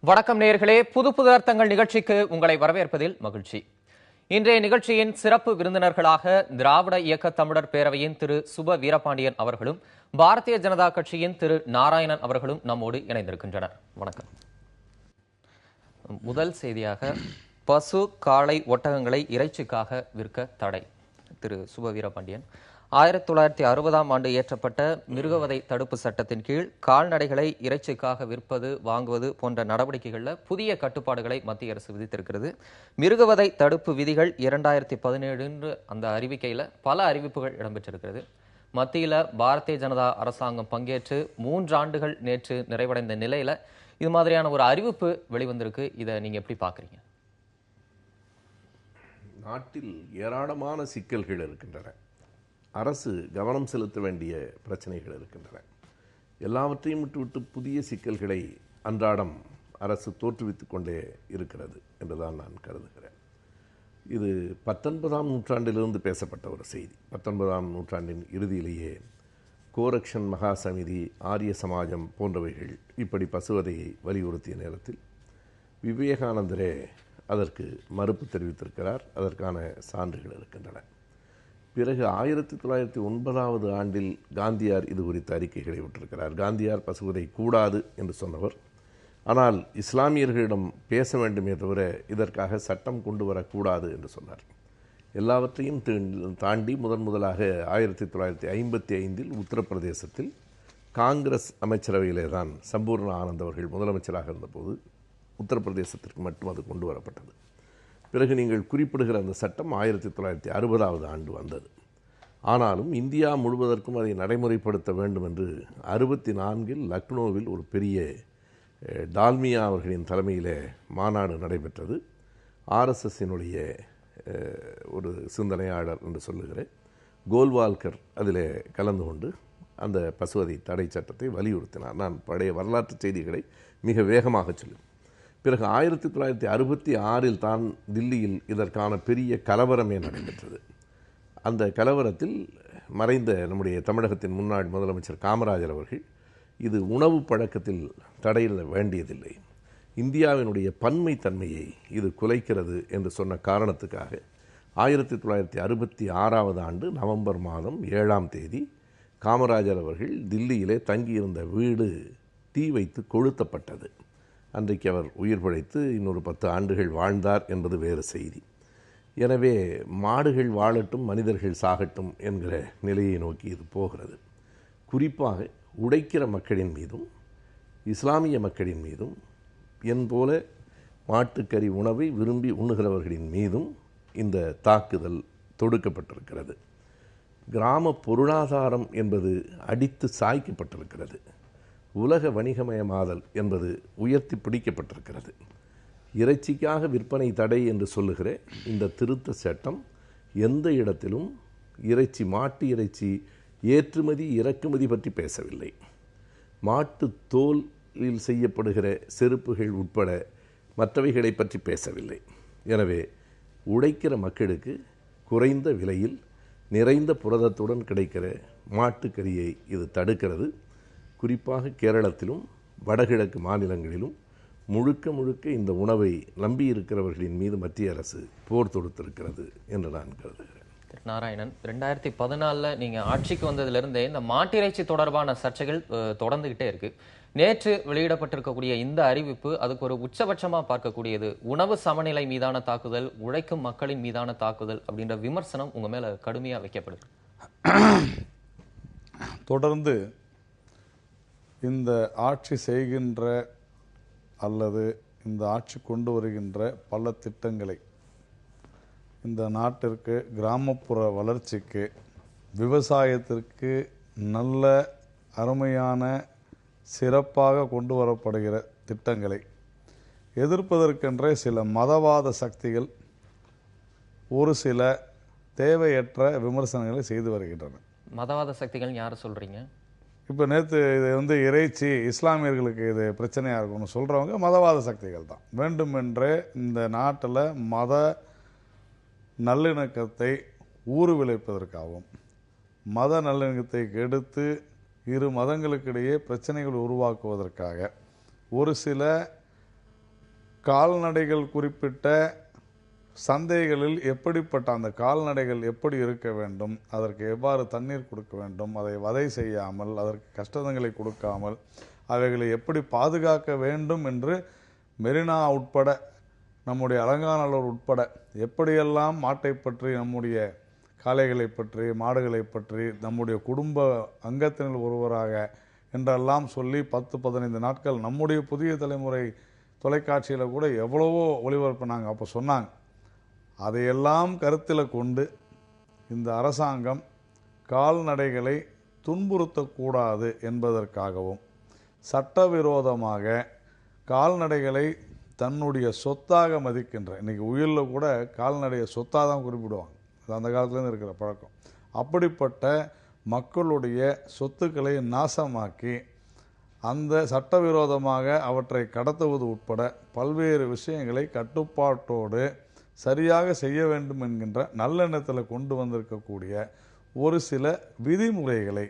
வணக்கம் நேயர்களே, புது புது அர்த்தங்கள் நிகழ்ச்சிக்கு உங்களை வரவேற்பதில் மகிழ்ச்சி. இன்றைய நிகழ்ச்சியின் சிறப்பு விருந்தினர்களாக திராவிட இயக்க தமிழர் பேரவையின் திரு சுப வீரபாண்டியன் அவர்களும் பாரதிய ஜனதா கட்சியின் திரு நாராயணன் அவர்களும் நம்மோடு இணைந்திருக்கின்றனர். வணக்கம். முதல் செய்தியாக பசு காளை ஒட்டகங்களை இறைச்சிக்காக விற்க தடை. திரு சுப வீரபாண்டியன், 1960ஆம் ஆண்டு இயற்றப்பட்ட மிருகவதை தடுப்பு சட்டத்தின் கீழ் கால்நடைகளை இறைச்சிக்காக விற்பது, வாங்குவது போன்ற நடவடிக்கைகளில் புதிய கட்டுப்பாடுகளை மத்திய அரசு விதித்திருக்கிறது. மிருகவதை தடுப்பு விதிகள் 2017 அந்த அறிவிக்கையில் பல அறிவிப்புகள் இடம்பெற்றிருக்கிறது. மத்தியில் பாரதிய ஜனதா அரசாங்கம் பங்கேற்று 3 ஆண்டுகள் நேற்று நிறைவடைந்த நிலையில் இது மாதிரியான ஒரு அறிவிப்பு வெளிவந்திருக்கு. இதை நீங்க எப்படி பார்க்குறீங்க? நாட்டில் ஏராளமான சிக்கல்கள் இருக்கின்றன. அரசு கவனம் செலுத்த வேண்டிய பிரச்சனைகள் இருக்கின்றன. எல்லாவற்றையும் விட்டுவிட்டு புதிய சிக்கல்களை அன்றாடம் அரசு தோற்றுவித்துக் கொண்டே இருக்கிறது என்றுதான் நான் கருதுகிறேன். இது 19ஆம் நூற்றாண்டிலிருந்து பேசப்பட்ட ஒரு செய்தி. 19ஆம் நூற்றாண்டின் இறுதியிலேயே கோரக்ஷன் மகா சமிதி, ஆரிய சமாஜம் போன்றவைகள் இப்படி பசுவதையை வலியுறுத்திய நேரத்தில் விவேகானந்தரே அதற்கு மறுப்பு தெரிவித்திருக்கிறார். அதற்கான சான்றுகள் இருக்கின்றன. பிறகு 1909ஆவது ஆண்டில் காந்தியார் இது குறித்த அறிக்கைகளை விட்டிருக்கிறார். காந்தியார் பசுவதை கூடாது என்று சொன்னவர். ஆனால் இஸ்லாமியர்களிடம் பேச வேண்டுமே தவிர இதற்காக சட்டம் கொண்டு வரக்கூடாது என்று சொன்னார். எல்லாவற்றையும் தாண்டி முதலாக 1955இல் உத்தரப்பிரதேசத்தில் காங்கிரஸ் அமைச்சரவையிலே தான் சம்பூர்ண ஆனந்த் அவர்கள் முதலமைச்சராக இருந்தபோது உத்தரப்பிரதேசத்திற்கு மட்டும் அது கொண்டு வரப்பட்டது. பிறகு நீங்கள் குறிப்பிடுகிற அந்த சட்டம் 1960ஆவது ஆண்டு வந்தது. ஆனாலும் இந்தியா முழுவதற்கும் அதை நடைமுறைப்படுத்த வேண்டும் என்று 64இல் லக்னோவில் ஒரு பெரிய டால்மியா அவர்களின் தலைமையிலே மாநாடு நடைபெற்றது. ஆர்எஸ்எஸ்ஸினுடைய ஒரு சிந்தனையாளர் என்று சொல்லுகிறேன் கோல்வால்கர் அதில் கலந்து கொண்டு அந்த பசுவதை தடை சட்டத்தை வலியுறுத்தினார். நான் பழைய வரலாற்று செய்திகளை மிக வேகமாக சொல்லுவேன். பிறகு 1966இல் தான் தில்லியில் இதற்கான பெரிய கலவரமே நடைபெற்றது. அந்த கலவரத்தில் மறைந்த நம்முடைய தமிழகத்தின் முன்னாள் முதலமைச்சர் காமராஜர் அவர்கள் இது உணவு பழக்கத்தில் தடையிட வேண்டியதில்லை, இந்தியாவினுடைய பன்மை தன்மையை இது குலைக்கிறது என்று சொன்ன காரணத்துக்காக 1966ஆவது ஆண்டு நவம்பர் மாதம் 7ஆம் தேதி காமராஜர் அவர்கள் தில்லியிலே தங்கியிருந்த வீடு தீ வைத்து கொளுத்தப்பட்டது. அன்றைக்கு அவர் உயிர் பிழைத்து இன்னொரு 10 ஆண்டுகள் வாழ்ந்தார் என்பது வேறு செய்தி. எனவே மாடுகள் வாழட்டும், மனிதர்கள் சாகட்டும் என்கிற நிலையை நோக்கி இது போகிறது. குறிப்பாக உழைக்கிற மக்களின் மீதும் இஸ்லாமிய மக்களின் மீதும் என்போல மாட்டுக்கறி உணவை விரும்பி உண்ணுகிறவர்களின் மீதும் இந்த தாக்குதல் தொடுக்கப்பட்டிருக்கிறது. கிராம பொருளாதாரம் என்பது அடித்து சாய்க்கப்பட்டிருக்கிறது. உலக வணிகமயமாதல் என்பது உயர்த்தி பிடிக்கப்பட்டிருக்கிறது. இறைச்சிக்காக விற்பனை தடை என்று சொல்லுகிற இந்த திருத்த சட்டம் எந்த இடத்திலும் இறைச்சி, மாட்டு இறைச்சி ஏற்றுமதி இறக்குமதி பற்றி பேசவில்லை. மாட்டு தோலில் செய்யப்படுகிற செருப்புகள் உட்பட மற்றவைகளை பற்றி பேசவில்லை. எனவே உழைக்கிற மக்களுக்கு குறைந்த விலையில் நிறைந்த புரதத்துடன் கிடைக்கிற மாட்டுக்கறியை இது தடுக்கிறது. குறிப்பாக கேரளத்திலும் வடகிழக்கு மாநிலங்களிலும் முழுக்க இந்த உணவை நம்பியிருக்கிறவர்களின் மீது மத்திய அரசு போர் தொடுத்திருக்கிறது என்று நான் கருதுகிறேன். நாராயணன், 2014 நீங்க ஆட்சிக்கு வந்ததிலிருந்தே இந்த மாட்டிறைச்சி தொடர்பான சர்ச்சைகள் தொடர்ந்துகிட்டே இருக்கு. நேற்று வெளியிடப்பட்டிருக்கக்கூடிய இந்த அறிவிப்பு அதுக்கு ஒரு உச்சபட்சமா பார்க்கக்கூடியது. உணவு சமநிலை மீதான தாக்குதல், உழைக்கும் மக்களின் மீதான தாக்குதல் அப்படின்ற விமர்சனம் உங்க மேல கடுமையா வைக்கப்படுது. தொடர்ந்து இந்த ஆட்சி செய்கின்ற அல்லது இந்த ஆட்சி கொண்டு வருகின்ற பல திட்டங்களை இந்த நாட்டிற்கு, கிராமப்புற வளர்ச்சிக்கு, விவசாயத்திற்கு நல்ல அருமையான சிறப்பாக கொண்டு வரப்படுகிற திட்டங்களை எதிர்ப்பதற்கென்ற சில மதவாத சக்திகள் ஒரு சில தேவையற்ற விமர்சனங்களை செய்து வருகின்றன. மதவாத சக்திகள் யாரை சொல்றீங்க? இப்போ நேற்று இது இறைச்சி இஸ்லாமியர்களுக்கு இது பிரச்சனையாக இருக்கும்னு சொல்கிறவங்க மதவாத சக்திகள் தான். வேண்டுமென்றே இந்த நாட்டில் மத நல்லிணக்கத்தை ஊறுவிளைப்பதற்காகவும் மத நல்லிணக்கத்தை கெடுத்து இரு மதங்களுக்கிடையே பிரச்சனைகள் உருவாக்குவதற்காக ஒரு சில கால்நடைகள் குறிப்பிட்ட சந்தைகளில் எப்படிப்பட்ட அந்த கால்நடைகள் எப்படி இருக்க வேண்டும், அதற்கு எவ்வாறு தண்ணீர் கொடுக்க வேண்டும், அதை வதை செய்யாமல் அதற்கு கஷ்டங்களை கொடுக்காமல் அவைகளை எப்படி பாதுகாக்க வேண்டும் என்று மெரினா உட்பட நம்முடைய அலங்காநல்லூர் உட்பட எப்படியெல்லாம் மாட்டை பற்றி, நம்முடைய காளைகளை பற்றி, மாடுகளை பற்றி, நம்முடைய குடும்ப அங்கத்தினர் ஒருவராக என்றெல்லாம் சொல்லி 10-15 நாட்கள் நம்முடைய புதிய தலைமுறை தொலைக்காட்சியில் கூட எவ்வளவோ ஒளிபரப்புனாங்க. அப்போ சொன்னாங்க, அதையெல்லாம் கருத்தில் கொண்டு இந்த அரசாங்கம் கால்நடைகளை துன்புறுத்தக்கூடாது என்பதற்காகவும், சட்டவிரோதமாக கால்நடைகளை தன்னுடைய சொத்தாக மதிக்கின்ற, இன்றைக்கி உயிரில் கூட கால்நடையை சொத்தாக தான் குறிப்பிடுவாங்க, அது அந்த காலத்துலேருந்து இருக்கிற பழக்கம். அப்படிப்பட்ட மக்களுடைய சொத்துக்களை நாசமாக்கி அந்த சட்டவிரோதமாக அவற்றை கடத்துவது உட்பட பல்வேறு விஷயங்களை கட்டுப்பாட்டோடு சரியாக செய்ய வேண்டும் என்கின்ற நல்லெண்ணத்தில் கொண்டு வந்திருக்கக்கூடிய ஒரு சில விதிமுறைகளை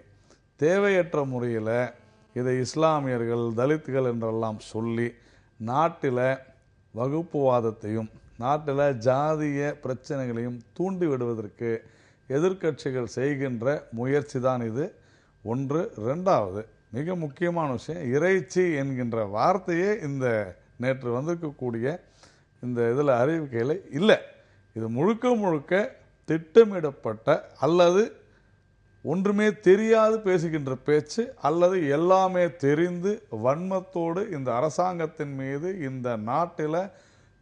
தேவையற்ற முறையில் இதை இஸ்லாமியர்கள், தலித்துகள் என்றெல்லாம் சொல்லி நாட்டில் வகுப்புவாதத்தையும் நாட்டில் ஜாதிய பிரச்சனைகளையும் தூண்டி விடுவதற்கு எதிர்க்கட்சிகள் செய்கின்ற முயற்சி தான் இது. ஒன்று. ரெண்டாவது மிக முக்கியமான விஷயம், இறைச்சி என்கின்ற வார்த்தையே இந்த நேற்று வந்திருக்கக்கூடிய இந்த இதில் அறிவிக்கையில் இல்லை. இது முழுக்க முழுக்க திட்டமிடப்பட்ட அல்லது ஒன்றுமே தெரியாது பேசுகின்ற பேச்சு, அல்லது எல்லாமே தெரிந்து வன்மத்தோடு இந்த அரசாங்கத்தின் மீது இந்த நாட்டில்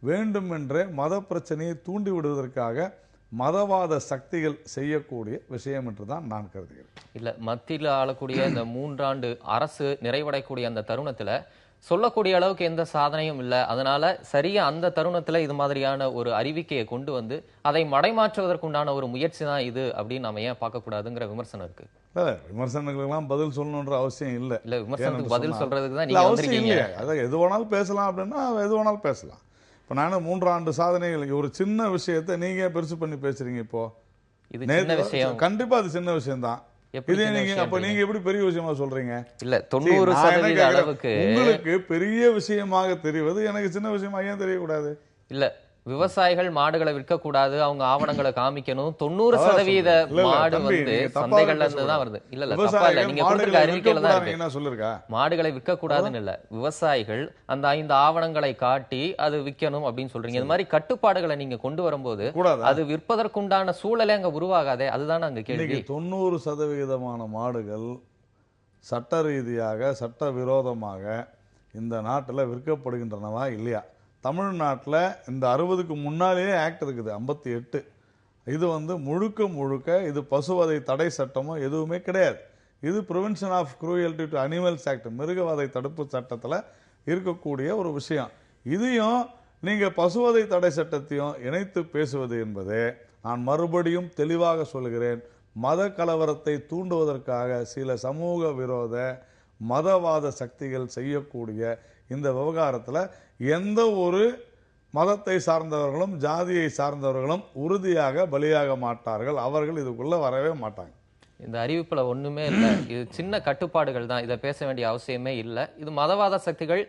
வேண்டுமென்றே மத பிரச்சனையை தூண்டி விடுவதற்காக மதவாத சக்திகள் செய்யக்கூடிய விஷயம் என்று தான் நான் கருதுகிறேன். இல்லை, மத்தியில் ஆளக்கூடிய இந்த 3 ஆண்டு அரசு நிறைவடையக்கூடிய அந்த தருணத்தில் சொல்லக்கூடிய அளவுக்கு எந்த சாதனையும் இல்லை. அதனால சரியா அந்த தருணத்தில் இது மாதிரியான ஒரு அறிவிக்கையை கொண்டு வந்து அதை மடைமாற்றுவதற்குண்டான ஒரு முயற்சி தான் இது அப்படின்னு நம்ம ஏன் பார்க்கக்கூடாதுங்கிற விமர்சனம் இருக்கு. விமர்சனங்களுக்கெல்லாம் பதில் சொல்லணுன்ற அவசியம் இல்லை. இல்லை, விமர்சனத்துக்கு பதில் சொல்றதுக்கு தான் நீங்க வந்திருக்கீங்க. அதை எது வேணாலும் பேசலாம் அப்படின்னா எது வேணாலும் பேசலாம். இப்போ நான் 3 ஆண்டு சாதனைகள், ஒரு சின்ன விஷயத்தை நீங்க பெருசு பண்ணி பேசுறீங்க. இப்போ இது சின்ன விஷயம், கண்டிப்பா அது சின்ன விஷயம் தான். இதே நீங்க அப்ப நீங்க எப்படி பெரிய விஷயமா சொல்றீங்க? இல்ல 90% அளவுக்கு உங்களுக்கு பெரிய விஷயமாக தெரிவது எனக்கு சின்ன விஷயமா ஏன் தெரியக்கூடாது? இல்ல, விவசாயிகள் மாடுகளை விற்க கூடாது, அவங்க ஆவணங்களை காமிக்கணும். 90% மாடு வந்து சந்தைகள்ல இருந்து தான் வருது. இல்ல இல்ல, தப்பா இல்ல, நீங்க கொடுத்திருக்க அறிவிக்கையில தான் இருக்கு. என்ன சொல்லிருக்கா? மாடுகளை விற்க கூடாதுன்னு இல்ல, விவசாயிகள் அந்த 5 ஆவணங்களை காட்டி அது விற்கணும் அப்படின்னு சொல்றீங்க. இந்த மாதிரி கட்டுப்பாடுகளை நீங்க கொண்டு வரும்போது அது விற்பதற்குண்டான சூழலே அங்க உருவாகாதே, அதுதான் அங்க கேள்வி. 90% மாடுகள் சட்ட ரீதியாக சட்டவிரோதமாக இந்த நாட்டில் விற்கப்படுகின்றனவா இல்லையா? தமிழ்நாட்டில் இந்த 60க்கு முன்னாலேயே ஆக்ட் இருக்குது, 58. இது முழுக்க முழுக்க இது பசுவதை தடை சட்டமோ எதுவுமே கிடையாது. இது prevention of cruelty to animals act, மிருகவதை தடுப்பு சட்டத்தில் இருக்கக்கூடிய ஒரு விஷயம். இதையும் நீங்கள் பசுவதை தடை சட்டத்தையும் இணைத்து பேசுவது என்பது, நான் மறுபடியும் தெளிவாக சொல்கிறேன், மத கலவரத்தை தூண்டுவதற்காக சில சமூக விரோத மதவாத சக்திகள் செய்யக்கூடிய இந்த விவகாரத்தில் எந்த ஒரு மதத்தை சார்ந்தவர்களும் ஜாதியை சார்ந்தவர்களும் உறுதியாக பலியாக மாட்டார்கள். அவர்கள் இதுக்குள்ள வரவே மாட்டாங்க. இந்த அறிவிப்புல ஒண்ணுமே இல்லை, இது சின்ன கட்டுப்பாடுகள் தான், இதை பேச வேண்டிய அவசியமே இல்லை, இது மதவாத சக்திகள்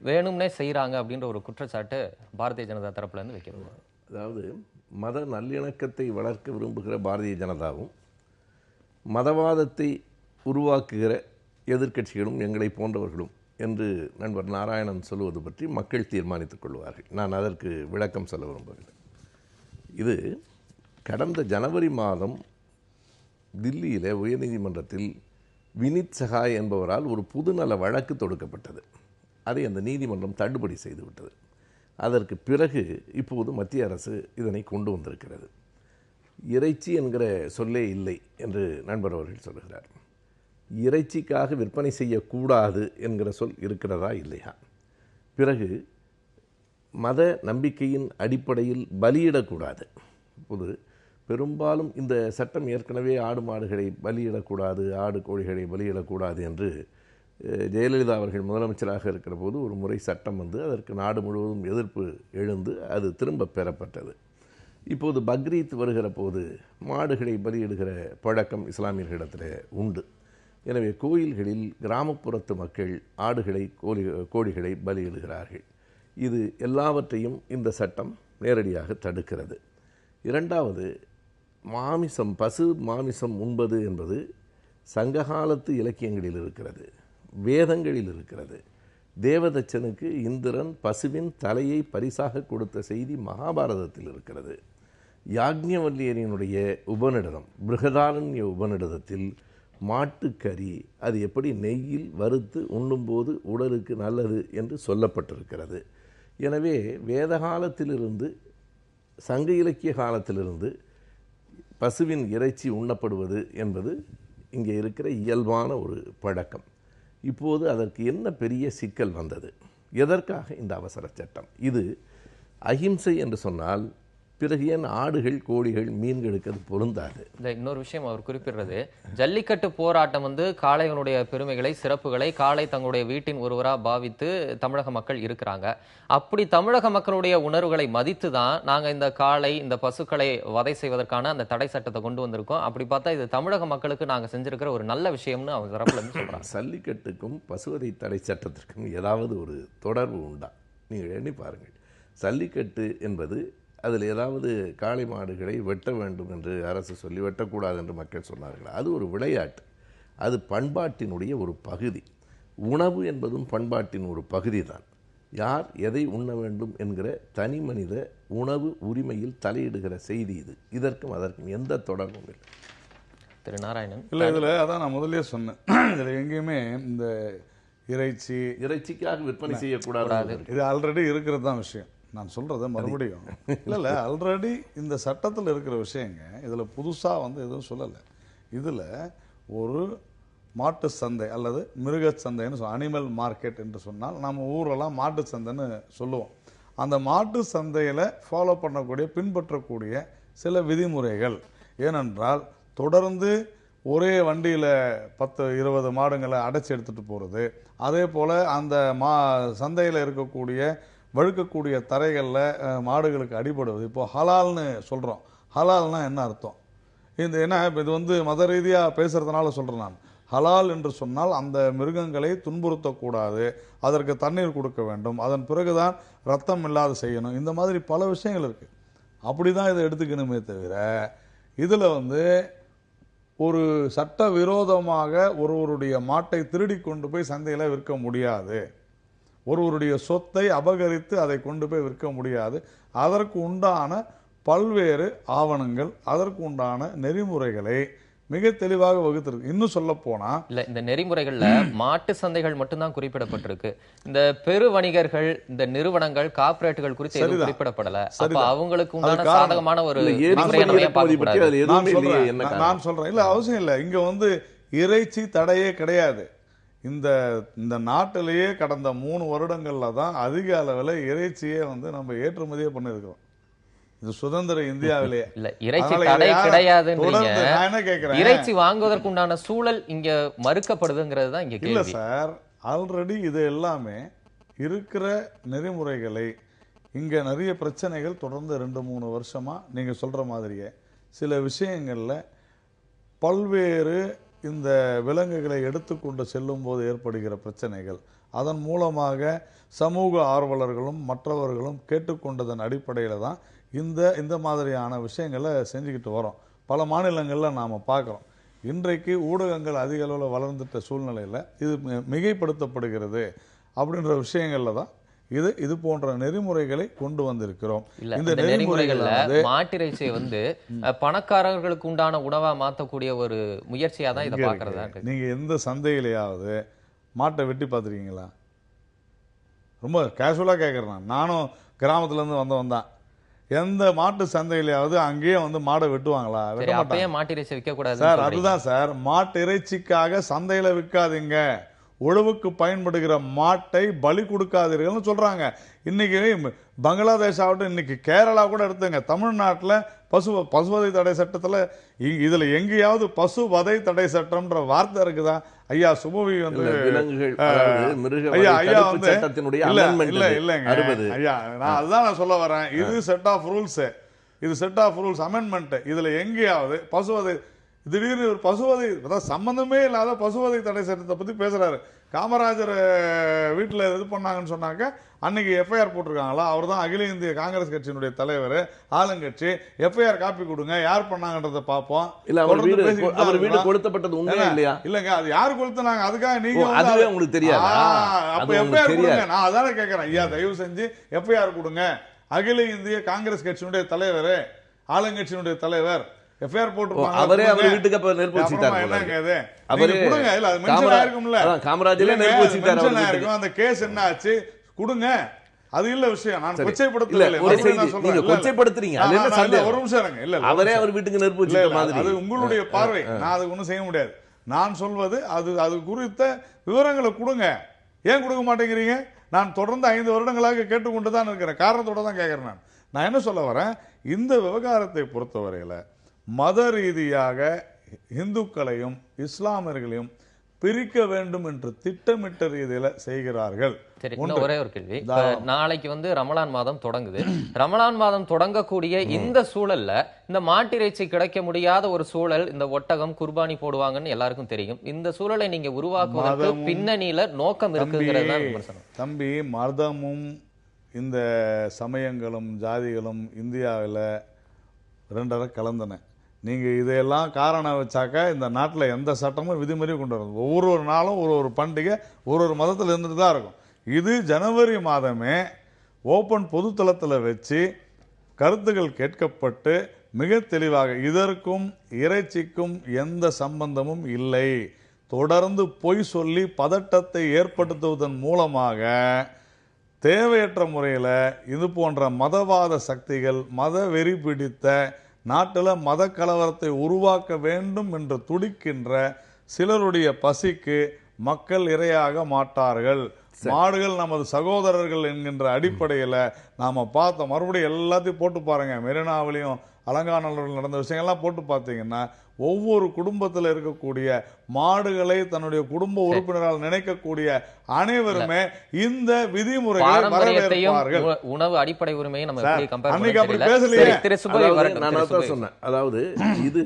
வேணும்னே செய்யறாங்க அப்படின்ற ஒரு குற்றச்சாட்டு பாரதிய ஜனதா தரப்புல இருந்து வைக்கிறது. அதாவது மத நல்லிணக்கத்தை வளர்க்க விரும்புகிற பாரதிய ஜனதாவும் மதவாதத்தை உருவாக்குகிற எதிர்க்கட்சிகளும் எங்களை போன்றவர்களும் என்று நண்பர் நாராயணன் சொல்லுவது பற்றி மக்கள் தீர்மானித்துக் கொள்வார்கள். நான் அதற்கு விளக்கம் சொல்ல விரும்புகிறேன். இது கடந்த ஜனவரி மாதம் தில்லியில் உயர்நீதிமன்றத்தில் வினித் சகாய் என்பவரால் ஒரு புதுநல வழக்கு தொடுக்கப்பட்டது. அதை அந்த நீதிமன்றம் தள்ளுபடி செய்துவிட்டது. அதற்கு பிறகு இப்போது மத்திய அரசு இதனை கொண்டு வந்திருக்கிறது. இறைச்சி என்கிற சொல்லே இல்லை என்று நண்பர் அவர்கள் சொல்லுகிறார். இறைச்சிக்காக விற்பனை செய்யக்கூடாது என்கிற சொல் இருக்கிறதா இல்லையா? பிறகு மத நம்பிக்கையின் அடிப்படையில் பலியிடக்கூடாது. இப்போது பெரும்பாலும் இந்த சட்டம் ஏற்கனவே ஆடு மாடுகளை பலியிடக்கூடாது, ஆடு கோழிகளை பலியிடக்கூடாது என்று ஜெயலலிதா அவர்கள் முதலமைச்சராக இருக்கிற போது ஒரு முறை சட்டம் அதற்கு நாடு முழுவதும் எதிர்ப்பு எழுந்து அது திரும்ப பெறப்பட்டது. இப்போது பக்ரீத் வருகிற போது மாடுகளை பலியிடுகிற பழக்கம் இஸ்லாமியர்களிடத்தில் உண்டு. எனவே கோயில்களில் கிராமப்புறத்து மக்கள் ஆடுகளை கோழிகளை பலியிடுகிறார்கள். இது எல்லாவற்றையும் இந்த சட்டம் நேரடியாக தடுக்கிறது. இரண்டாவது, பசு மாமிசம் உண்பது என்பது சங்ககாலத்து இலக்கியங்களில் இருக்கிறது, வேதங்களில் இருக்கிறது. தேவதச்சனுக்கு இந்திரன் பசுவின் தலையை பரிசாக கொடுத்த செய்தி மகாபாரதத்தில் இருக்கிறது. யாக்ஞவல்லியரினுடைய உபநிடதம், பிருகதாரண்ய உபநிடதத்தில் மாட்டுக்கறி அது எப்படி நெய்யில் வறுத்து உண்ணும்போது உடலுக்கு நல்லது என்று சொல்லப்பட்டிருக்கிறது. எனவே வேத காலத்திலிருந்து சங்க இலக்கிய காலத்திலிருந்து பசுவின் இறைச்சி உண்ணப்படுவது என்பது இங்கே இருக்கிற இயல்பான ஒரு பழக்கம். இப்போது அதற்கு என்ன பெரிய சிக்கல் வந்தது? எதற்காக இந்த அவசர சட்டம்? இது அஹிம்சை என்று சொன்னால் பிறகு ஏன் ஆடுகள், கோழிகள், மீன்களுக்கு அது பொருந்தாது? இந்த இன்னொரு விஷயம் அவர் குறிப்பிடுறது, ஜல்லிக்கட்டு போராட்டம் காளைகளுடைய பெருமைகளை, சிறப்புகளை காளை தங்களுடைய வீட்டின் ஒருவராக பாவித்து தமிழக மக்கள் இருக்கிறாங்க. அப்படி தமிழக மக்களுடைய உணர்வுகளை மதித்து தான் நாங்கள் இந்த காளை, இந்த பசுக்களை வதை செய்வதற்கான அந்த தடை சட்டத்தை கொண்டு வந்திருக்கோம். அப்படி பார்த்தா இது தமிழக மக்களுக்கு நாங்கள் செஞ்சிருக்கிற ஒரு நல்ல விஷயம்னு அவங்க தரப்புல இருந்து சொல்றாங்க. ஜல்லிக்கட்டுக்கும் பசுவதை தடை சட்டத்திற்கும் ஏதாவது ஒரு தொடர்பு உண்டா? நீங்கள் எண்ணி பாருங்கள். ஜல்லிக்கட்டு என்பது அதில் ஏதாவது காளை மாடுகளை வெட்ட வேண்டும் என்று அரசு சொல்லி வெட்டக்கூடாது என்று மக்கள் சொன்னார்கள். அது ஒரு விளையாட்டு, அது பண்பாட்டினுடைய ஒரு பகுதி. உணவு என்பதும் பண்பாட்டின் ஒரு பகுதி தான். யார் எதை உண்ண வேண்டும் என்கிற தனி மனித உணவு உரிமையில் தலையிடுகிற செய்தி இது. இதற்கும் அதற்கும் எந்த தொடர்பும் இல்லை. திரு நாராயணன், இல்லை, இதில் அதான் நான் முதலே சொன்னேன், இதில் எங்கேயுமே இந்த இறைச்சிக்காக விற்பனை செய்யக்கூடாது, இது ஆல்ரெடி இருக்கிறது தான் விஷயம். நான் சொல்கிறத மறுபடியும் இல்லை, ஆல்ரெடி இந்த சட்டத்தில் இருக்கிற விஷயங்க. இதில் புதுசாக எதுவும் சொல்லலை. இதில் ஒரு மாட்டு சந்தை அல்லது மிருக சந்தைன்னு அனிமல் மார்க்கெட் என்று சொன்னால் நம்ம ஊரெல்லாம் மாட்டு சந்தைன்னு சொல்லுவோம். அந்த மாட்டு சந்தையில் ஃபாலோ பண்ணக்கூடிய, பின்பற்றக்கூடிய சில விதிமுறைகள். ஏனென்றால் தொடர்ந்து ஒரே வண்டியில் 10-20 மாடுங்களை அடைச்சி எடுத்துகிட்டு போகிறது, அதே போல் அந்த சந்தையில் இருக்கக்கூடிய வழுக்கக்கூடிய தரைகளில் மாடுகளுக்கு அடிபடுவது. இப்போது ஹலால்னு சொல்கிறோம். ஹலால்னா என்ன அர்த்தம்? என்ன இது மத ரீதியாக பேசுகிறதுனால சொல்கிறேன் நான். ஹலால் என்று சொன்னால் அந்த மிருகங்களை துன்புறுத்தக்கூடாது, அதற்கு தண்ணீர் கொடுக்க வேண்டும், அதன் பிறகுதான் ரத்தம் இல்லாத செய்யணும். இந்த மாதிரி பல விஷயங்கள் இருக்குது. அப்படி தான் இதை எடுத்துக்கணுமே தவிர இதில் ஒரு சட்ட விரோதமாக ஒருவருடைய மாட்டை திருடி கொண்டு போய் சந்தையில் விற்க முடியாது, ஒருவருடைய சொத்தை அபகரித்து அதை கொண்டு போய் விற்க முடியாது. அதற்கு உண்டான பல்வேறு ஆவணங்கள், அதற்கு உண்டான நெறிமுறைகளை மிக தெளிவாக வகுத்திருக்கு. இன்னும் சொல்ல போனா இல்ல, இந்த நெறிமுறைகள்ல மாட்டு சந்தைகள் மட்டும்தான் குறிப்பிடப்பட்டிருக்கு. இந்த பெரு வணிகர்கள், இந்த நிறுவனங்கள், கார்ப்பரேட்டுகள் குறித்து எதுவும் குறிப்பிடப்படல. அப்ப அவங்களுக்கு உண்டான சாதகமான ஒரு நான் சொல்றேன். இல்ல அவசியம் இல்லை. இங்க இறைச்சி தடையே கிடையாது. இந்த நாட்டிலேயே கடந்த 3 வருடங்கள்ல தான் அதிக அளவில் இறைச்சியே நம்ம ஏற்றுமதியே பண்ணிருக்கிறோம். இது சுதந்திர இந்தியாவிலேயே. இல்ல, இறைச்சி தடை கிடையாதுன்றீங்க. நான் என்ன கேக்குறேன், இறைச்சி வாங்குவதற்கு உண்டான சூழல் இங்க மறுக்கப்படுதுங்கிறது தான் இங்க கேள்வி. இல்ல சார், ஆல்ரெடி இது எல்லாமே இருக்கிற நெறிமுறைகளை, இங்க நிறைய பிரச்சனைகள் தொடர்ந்து 2-3 வருஷமா நீங்க சொல்ற மாதிரியே சில விஷயங்கள்ல பல்வேறு இந்த விலங்குகளை எடுத்துக்கொண்டு செல்லும் போது ஏற்படுகிற பிரச்சனைகள், அதன் மூலமாக சமூக ஆர்வலர்களும் மற்றவர்களும் கேட்டுக்கொண்டதன் அடிப்படையில் தான் இந்த மாதிரியான விஷயங்களை செஞ்சுக்கிட்டு வரோம். பல மாநிலங்களில் நாம் பார்க்குறோம். இன்றைக்கு ஊடகங்கள் அதிக அளவில் வளர்ந்துட்ட சூழ்நிலையில் இது மிகைப்படுத்தப்படுகிறது அப்படின்ற விஷயங்களில் தான் இது போன்ற நெறிமுறைகளை கொண்டு வந்திருக்கிறோம். இந்த நெறிமுறைகள்ல மாட்டிறைச்சியை பணக்காரர்களுக்கு உண்டான உணவா மாற்றக்கூடிய ஒரு முயற்சியா தான் இதை பார்க்கறதா. நீங்க எந்த சந்தையிலேயாவது மாட்டை வெட்டி பார்த்துருக்கீங்களா? ரொம்ப கேஷுவலா கேட்கறேன். நானும் கிராமத்துல இருந்து வந்தவன் தான். எந்த மாட்டு சந்தையிலேயாவது அங்கேயே மாடை வெட்டுவாங்களா? மாட்டு இறைச்சி விற்க கூடாது சார். அதுதான் சார், மாட்டு இறைச்சிக்காக சந்தையில விற்காதீங்க, உழவுக்கு பயன்படுகிற மாட்டை பலி கொடுக்காதீர்கள் சொல்றாங்க. இன்னைக்கு பங்களாதேஷ் ஆகட்டும், இன்னைக்கு கேரளா கூட எடுத்துங்க, தமிழ்நாட்டில் பசுவதை தடை சட்டத்தில் இதுல எங்கேயாவது பசுவதை தடை சட்டம்ன்ற வார்த்தை இருக்குதா? ஐயா சுபவி ஐயா நான் அதுதான் நான் சொல்ல வரேன். இது செட் ஆஃப் ரூல்ஸ், இது செட் ஆஃப் ரூல்ஸ் அமெண்ட்மெண்ட். இதுல எங்கேயாவது பசுவதை, திடீர்னு ஒரு பசுவதை, சம்பந்தமே இல்லாத பசுவதை தடை சட்டத்தை பத்தி பேசுறாரு. காமராஜர் வீட்டில் இது பண்ணாங்கன்னு சொன்னாக்க அன்னைக்கு எஃப்ஐஆர் போட்டிருக்காங்களா? அவர் தான் அகில இந்திய காங்கிரஸ் கட்சியினுடைய தலைவர், ஆளுங்கட்சி. எஃப்ஐஆர் காப்பி கொடுங்க, யார் பண்ணாங்கன்றத பார்ப்போம். இல்ல அவர் வீடு கொளுத்தப்பட்டது உண்மையா இல்லையா? இல்லங்க, அது யார் கொளுத்துனாங்க? அதுக்காக நீங்க அதுவே உங்களுக்கு தெரியாது. அப்ப எஃப்ஐஆர் கொடுங்க. நான் அதானே கேட்கறேன். ஐயா, தயவு செஞ்சு எஃப்ஐஆர் கொடுங்க. அகில இந்திய காங்கிரஸ் கட்சியினுடைய தலைவர், ஆளுங்கட்சியினுடைய தலைவர் எஃப்ஐஆர் போட்டுருப்பாங்க. அவரே அவர் வீட்டுக்கு அப்ப நெருப்பு வச்சிட்டாரு. என்னங்க இது? அவரே கொடுங்க. இல்ல அது மென்ஷன் ஆயிருக்கும்ல. காமராஜரே நெருப்பு வச்சிட்டாரு. அந்த கேஸ் என்ன ஆச்சு? கொடுங்க. அது இல்ல விஷயம். நான் கொச்சைப்படுத்தல. நீங்க கொச்சைப்படுத்துறீங்க. அது என்ன சந்தேகம்? ஒரு நிமிஷம் இருங்க. இல்ல அவரே அவர் வீட்டுக்கு நெருப்பு வச்சிட்ட மாதிரி. அது உங்களுடைய பார்வை. நான் அதுக்கு ஒண்ணும் செய்ய முடியாது. நான் சொல்வது அது குறித்த விவரங்களை கொடுங்க. ஏன் கொடுக்க மாட்டேங்கிறீங்க? நான் தொடர்ந்து 5 வருடங்களாக கேட்டுக்கொண்டு தான் இருக்கிறேன். காரணத்தோட தான் கேட்கிறேன். நான் என்ன சொல்ல வரேன், இந்த விவகாரத்தை பொறுத்தவரையில மத ரீதியாக இந்துக்களையும் இஸ்லாமியர்களையும் பிரிக்க வேண்டும் என்று திட்டமிட்ட ரீதியில செய்கிறார்கள். சரி, ஒரே ஒரு கேள்வி. நாளைக்கு ரமலான் மாதம் தொடங்குது. ரமலான் மாதம் தொடங்கக்கூடிய இந்த சூழல்ல இந்த மாட்டிறைச்சி கிடைக்க முடியாத ஒரு சூழல், இந்த ஒட்டகம் குர்பானி போடுவாங்கன்னு எல்லாருக்கும் தெரியும். இந்த சூழலை நீங்க உருவாக்குவதற்கு பின்னணியில நோக்கம் இருக்குங்கிறது தான் விமர்சனம். தம்பி, மதமும் இந்த சமயங்களும் ஜாதிகளும் இந்தியாவில் 2 கலந்தன. நீங்க இதையெல்லாம் காரணம் வச்சாக்க இந்த நாட்டில் எந்த சட்டமும் விதிமுறையும் கொண்டு வரும். ஒவ்வொரு நாளும் ஒரு பண்டிகை ஒரு மதத்தில் இருந்துட்டு தான் இருக்கும். இது ஜனவரி மாதமே ஓப்பன் பொதுத்தளத்தில் வச்சு கருத்துக்கள் கேட்கப்பட்டு மிக தெளிவாக இதற்கும் இறைச்சிக்கும் எந்த சம்பந்தமும் இல்லை, தொடர்ந்து பொய் சொல்லி பதட்டத்தை ஏற்படுத்துவதன் மூலமாக தேவையற்ற முறையில் இது போன்ற மதவாத சக்திகள், மத வெறி பிடித்த நாட்டில் மத கலவரத்தை உருவாக்க வேண்டும் என்று துடிக்கின்ற சிலருடைய பசிக்கு மக்கள் இரையாக மாட்டார்கள். மாடுகள் நமது சகோதரர்கள் என்கின்ற அடிப்படையில் நாம பார்த்த மறுபடியும் எல்லாத்தையும் போட்டு பாருங்க. மெரினாவிலையும் அலங்காநல்லூரில் நடந்த விஷயங்கள்லாம் போட்டு பார்த்தீங்கன்னா ஒவ்வொரு குடும்பத்தில் இருக்கக்கூடிய மாடுகளை தன்னுடைய குடும்ப உறுப்பினரால் நினைக்கக்கூடிய அனைவருமே இந்த விதிமுறைகளை வரவேற்பார்கள். உணவு அடிப்படை உரிமையை நம்ம சொன்னேன். அதாவது இது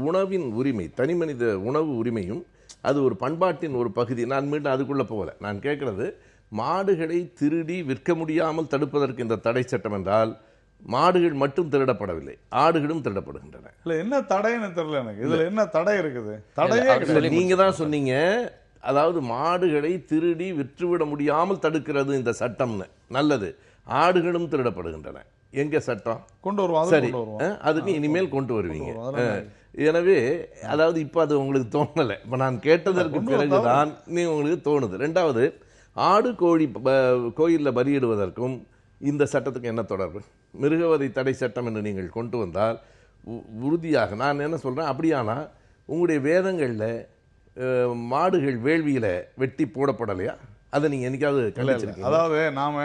உணவின் உரிமை, தனி மனித உணவு உரிமையும் அது ஒரு பண்பாட்டின் ஒரு பகுதி. நான் மீண்டும் அதுக்குள்ள போகல. நான் கேட்கிறது, மாடுகளை திருடி விற்க முடியாமல் தடுப்பதற்கு இந்த தடை சட்டம் என்றால் மாடுகள் மட்டும் திருடப்படவில்லை, ஆடுகளும் திருடப்படுகின்றன. இல்ல, என்ன தடைன்னு தெரியல எனக்கு. இதுல என்ன தடை இருக்குது? தடையே நீங்க தான் சொன்னீங்க. அதாவது மாடுகளை திருடி விற்றுவிட முடியாமல் தடுக்கிறது இந்த சட்டம்னு. நல்லது, ஆடுகளும் திருடப்படுகின்றன. எங்க சட்டம் கொண்டு வருவோம்? சரி, அதுக்கு இனிமேல் கொண்டு வருவீங்க. எனவே அதாவது இப்ப அது உங்களுக்கு தோணலை. இப்ப நான் கேட்டதற்கு பிறகுதான் நீ உங்களுக்கு தோணுது. 2வது, ஆடு கோழி கோயிலில் பலியிடுவதற்கும் இந்த சட்டத்துக்கு என்ன தொடர்பு? மிருகவதை தடை சட்டம் என்று நீங்கள் கொண்டு வந்தால் உறுதியாக நான் என்ன சொல்றேன், அப்படியானா உங்களுடைய வேதங்களில் மாடுகள் வேள்வியில வெட்டி போடப்படலையா? அதை நீங்க என்னைக்காவது கண்டிச்சிருக்கீங்க? அதாவது நாம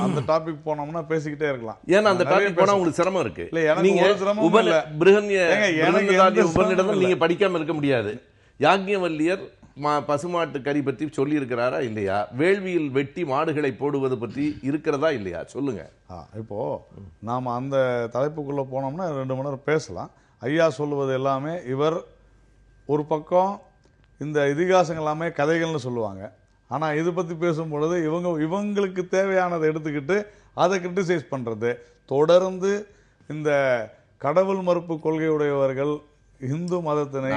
அந்த டாபிக் போனோம்னா பேசிக்கிட்டே இருக்கலாம். ஏன்னா அந்த டாபிக் போனா உங்களுக்கு சிரமம் இருக்கு. நீங்க உபநிடதம் நீங்க படிக்காம இருக்க முடியாது. யாக்ஞவல்லியர் பசுமாட்டு கறி பற்றி சொல்லி இருக்கிறாரா இல்லையா? வேள்வியில் வெட்டி மாடுகளை போடுவது பற்றி இருக்கிறதா இல்லையா? சொல்லுங்க. இப்போ நாம அந்த தலைப்புக்குள்ள போனோம்னா 2 மணி நேரம் பேசலாம். ஐயா சொல்லுவது எல்லாமே இவர் ஒரு பக்கம் இந்த இதிகாசங்கள் எல்லாமே கதைகள்னு சொல்லுவாங்க. ஆனா இது பத்தி பேசும் பொழுது இவங்களுக்கு தேவையானதை எடுத்துக்கிட்டு அதை கிரிட்டிசைஸ் பண்றது, தொடர்ந்து இந்த கடவுள் மறுப்பு கொள்கையுடையவர்கள் இந்து மதத்தினை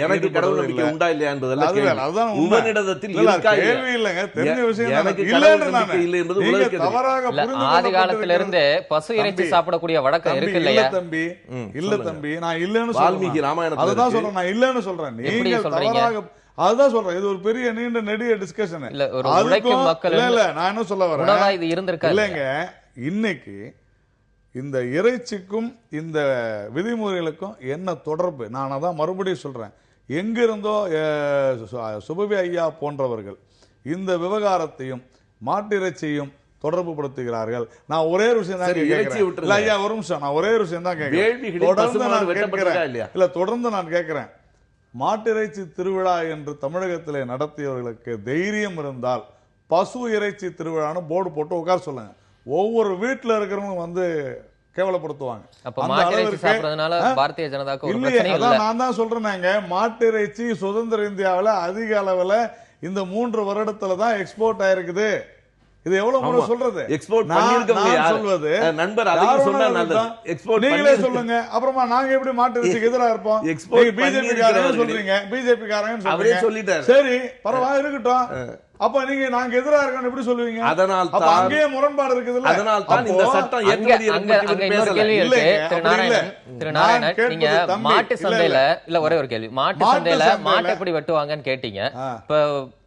எனக்கு கடவுள் நம்பிக்கை உண்டா இல்லையா என்பதெல்லாம் ஆதி காலத்துல இருந்தே பசு இறைச்சி சாப்பிடக்கூடிய வழக்கம் இருக்கு இல்லையா தம்பி? இல்ல தம்பி, நான் இல்லன்னு வால்மீகி ராமாயணம் அதுதான் சொல்றேன். நான் இல்லன்னு சொல்றேன். நீங்க தவறாக அதுதான் சொல்றேன். இது ஒரு பெரிய நீண்ட நெடிய டிஸ்கஷன். இல்ல, நான் என்ன சொல்ல வரேன், இது இருந்திருக்கா இல்லைங்க. இன்னைக்கு இந்த இறைச்சிக்கும் இந்த விதிமுறைகளுக்கும் என்ன தொடர்பு? நான் அதான் மறுபடியும் சொல்றேன். எங்கிருந்தோ சுபவி ஐயா போன்றவர்கள் இந்த விவகாரத்தையும் மாட்டிறைச்சியும் தொடர்பு படுத்துகிறார்கள். நான் ஒரே விஷயம் தான் கேட்கிறேன். ஐயா ஒரு நிமிஷம், நான் ஒரே விஷயம் தான் கேட்கிறேன். தொடர்ந்து நான் கேட்கிறேன். மாட்டிறைச்சி திருவிழா என்று தமிழகத்திலே நடத்தியவர்களுக்கு தைரியம் இருந்தால் பசு இறைச்சி திருவிழான்னு போர்டு போட்டு உட்கார சொல்லுங்க. ஒவ்வொரு வீட்டில் இருக்கிறவங்க கேவலப்படுத்துவாங்க. அப்ப மாட்டு இறைச்சி சாப்பிடுறதுனால பாரதிய ஜனதாக்கு ஒரு பிரச்சனை இல்ல. நான் தான் சொல்றேனாங்க, மாட்டு இறைச்சி சுதந்திர இந்தியாவில் அதிக அளவுல இந்த 3 வருடத்துல தான் எக்ஸ்போர்ட் ஆயிருக்குது. இது எவ்வளவு முறை சொல்றது? எக்ஸ்போர்ட் பண்ணிருக்கவங்க யார்? சொல்வது நண்பர் அதையும் சொன்னா நல்லது. எக்ஸ்போர்ட் நீங்களே சொல்லுங்க. அப்புறமா நாங்க எப்படி மாட்டு இறைச்சிக்கு எதிரா இருப்போம்? நீங்க பிஜேபி காரங்க சொல்றீங்க, பிஜேபி காரங்க அவரே சொல்லிட்டாரு. சரி பரவாயில்லை இருக்கட்டும். அப்ப நீங்க நாங்க எதிரா இருக்கோம் எப்படி சொல்லுவீங்க? அதனால் அப்ப அங்கேயே முரண்பாடு இருக்குதுல்ல. அதனால் தான் இந்த சட்டம் ஏற்றுமதி திரு நாராயணன், நீங்க மாட்டு சந்தையில இல்ல ஒரே ஒரு கேள்வி, மாட்டு சந்தையில மாட்டை எப்படி வெட்டுவாங்கன்னு கேட்டீங்க. இப்ப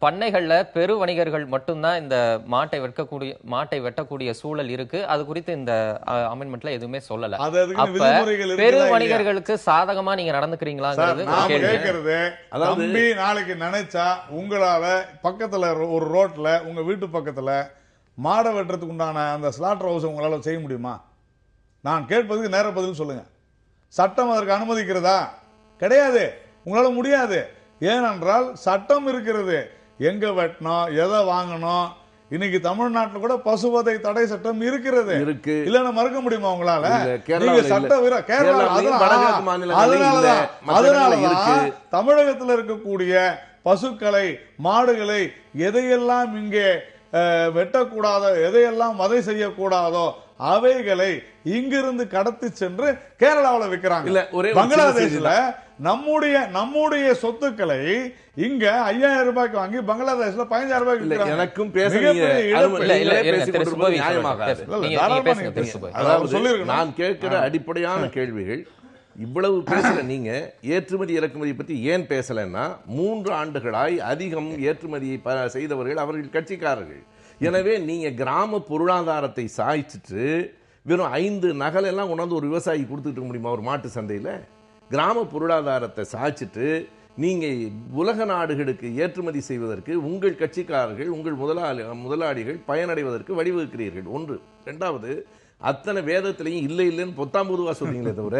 பண்ணைகள்ல பெரு வணிகர்கள் மட்டும்தான் இந்த மாட்டை வெட்டக்கூடிய சூழல் இருக்கு. அது குறித்து இந்த அமெண்ட்மெண்ட்ல எதுவுமே சொல்லல. அப்ப பெரு வணிகர்களுக்கு சாதகமா நீங்க நடந்துக்கிறீங்களாங்கிறது கேட்கறது. அதாவது நாளைக்கு நினைச்சா உங்களால பக்கத்துல ஒரு ரோட்ல உங்க வீட்டு பக்கத்துல மாடை வெட்டுறதுக்கு உண்டான அந்த ஸ்லாட்டர் ஹவுஸ் உங்களால செய்ய முடியுமா? நான் கேட்பதுக்கு நேர பதில் சொல்லுங்க. சட்டம் அதற்கு அனுமதிக்கிறதா? கிடையாது, உங்களால முடியாது. ஏனென்றால் சட்டம் இருக்கிறது, எங்க வெட்டணும், எதை வாங்கணும். இன்னைக்கு தமிழ்நாட்டில் கூட பசுவதை தடை சட்டம் இருக்கிறது. இல்லன்னு மறுக்க முடியுமா உங்களால? சட்ட அதனாலதான் தமிழகத்தில் இருக்கக்கூடிய பசுக்களை மாடுகளை எதையெல்லாம் இங்கே வெட்டக்கூடாதோ, எதையெல்லாம் வதை செய்யக்கூடாதோ அவைகளை இங்கிருந்து கடத்தி சென்று கேரளாவில் விற்கிறாங்க. பங்களாதேஷ்ல நம்முடைய சொத்துக்களை இங்க 5000 ரூபாய்க்கு வாங்கி பங்களாதேஷ்ல 15000 ரூபாய்க்கு விற்கிறாங்க. எனக்கும் நான் கேட்கிற அடிப்படையான கேள்விகள் இவ்வளவு பேசல. நீங்க ஏற்றுமதி இறக்குமதி பற்றி ஏன் பேசலன்னா, 3 ஆண்டுகளாய் அதிகம் ஏற்றுமதியை செய்தவர்கள் அவர்கள் கட்சிக்காரர்கள். எனவே நீங்க கிராம பொருளாதாரத்தை சாய்ச்சிட்டு வெறும் 5 நகல் எல்லாம் கொண்டாந்து ஒரு விவசாயி கொடுத்துட்டு முடியுமா ஒரு மாட்டு சந்தையில? கிராம பொருளாதாரத்தை சாய்ச்சிட்டு நீங்க உலக நாடுகளுக்கு ஏற்றுமதி செய்வதற்கு உங்கள் கட்சிக்காரர்கள், உங்கள் முதலாளிகள் பயனடைவதற்கு வழிவகுக்கிறீர்கள். ஒன்று. இரண்டாவது, அத்தனை வேதத்திலையும் இல்லை இல்லைன்னு பொத்தாம்பூதுவா சொல்றீங்களே தவிர,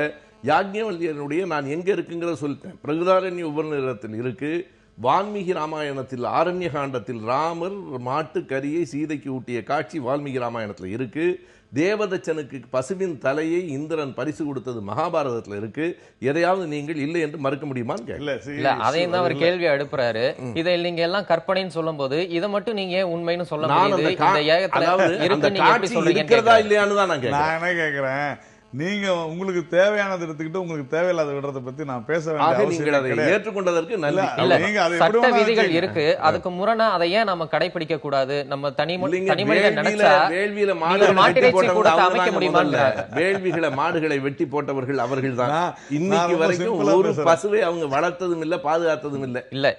யாக்ஞவல்யனுடைய நான் எங்க இருக்குங்கிறத சொல்லிட்டேன். பிரகதாரண்ய உபநிடத்தில் இருக்கு, வால்மீகி ராமாயணத்தில் ஆரண்ய காண்டத்தில் ராமர் மாட்டு கரியை சீதைக்கு ஊட்டிய காட்சி வால்மீகி ராமாயணத்தில் இருக்கு. தேவதச்சனுக்கு பசுவின் தலையை இந்திரன் பரிசு கொடுத்தது மகாபாரதத்தில் இருக்கு. எதையாவது நீங்கள் இல்லை என்று மறுக்க முடியுமா? இல்ல, அதையும் தான் அவர் கேள்வி எழுப்புறாரு. இதை நீங்க எல்லாம் கற்பனைன்னு சொல்லும் போது இதை மட்டும் நீங்க உண்மைன்னு சொல்ல முடியுது? இருக்கிறதா இல்லையான்னு தான் நான் என்ன கேட்கிறேன். நீங்க உங்களுக்கு தேவையானது எடுத்துக்கிட்டு உங்களுக்கு தேவையில்லாத விடுறத பத்தி நான் பேச வேண்டிய ஏற்றுக்கொண்டதற்கு சட்ட விதிகள் இருக்கு, அதுக்கு முரணா அதை ஏன் நம்ம கடைபிடிக்க கூடாது? நம்ம தனிமனித நினைச்சா அமைக்க முடியுமா? வேள்விகளை மாடுகளை வெட்டி போட்டவர்கள் அவர்கள் தான். இன்னைக்கு வரைக்கும் ஒரு பசுவை அவங்க வளர்த்ததும் இல்ல, பாதுகாத்ததும் இல்ல. இல்ல,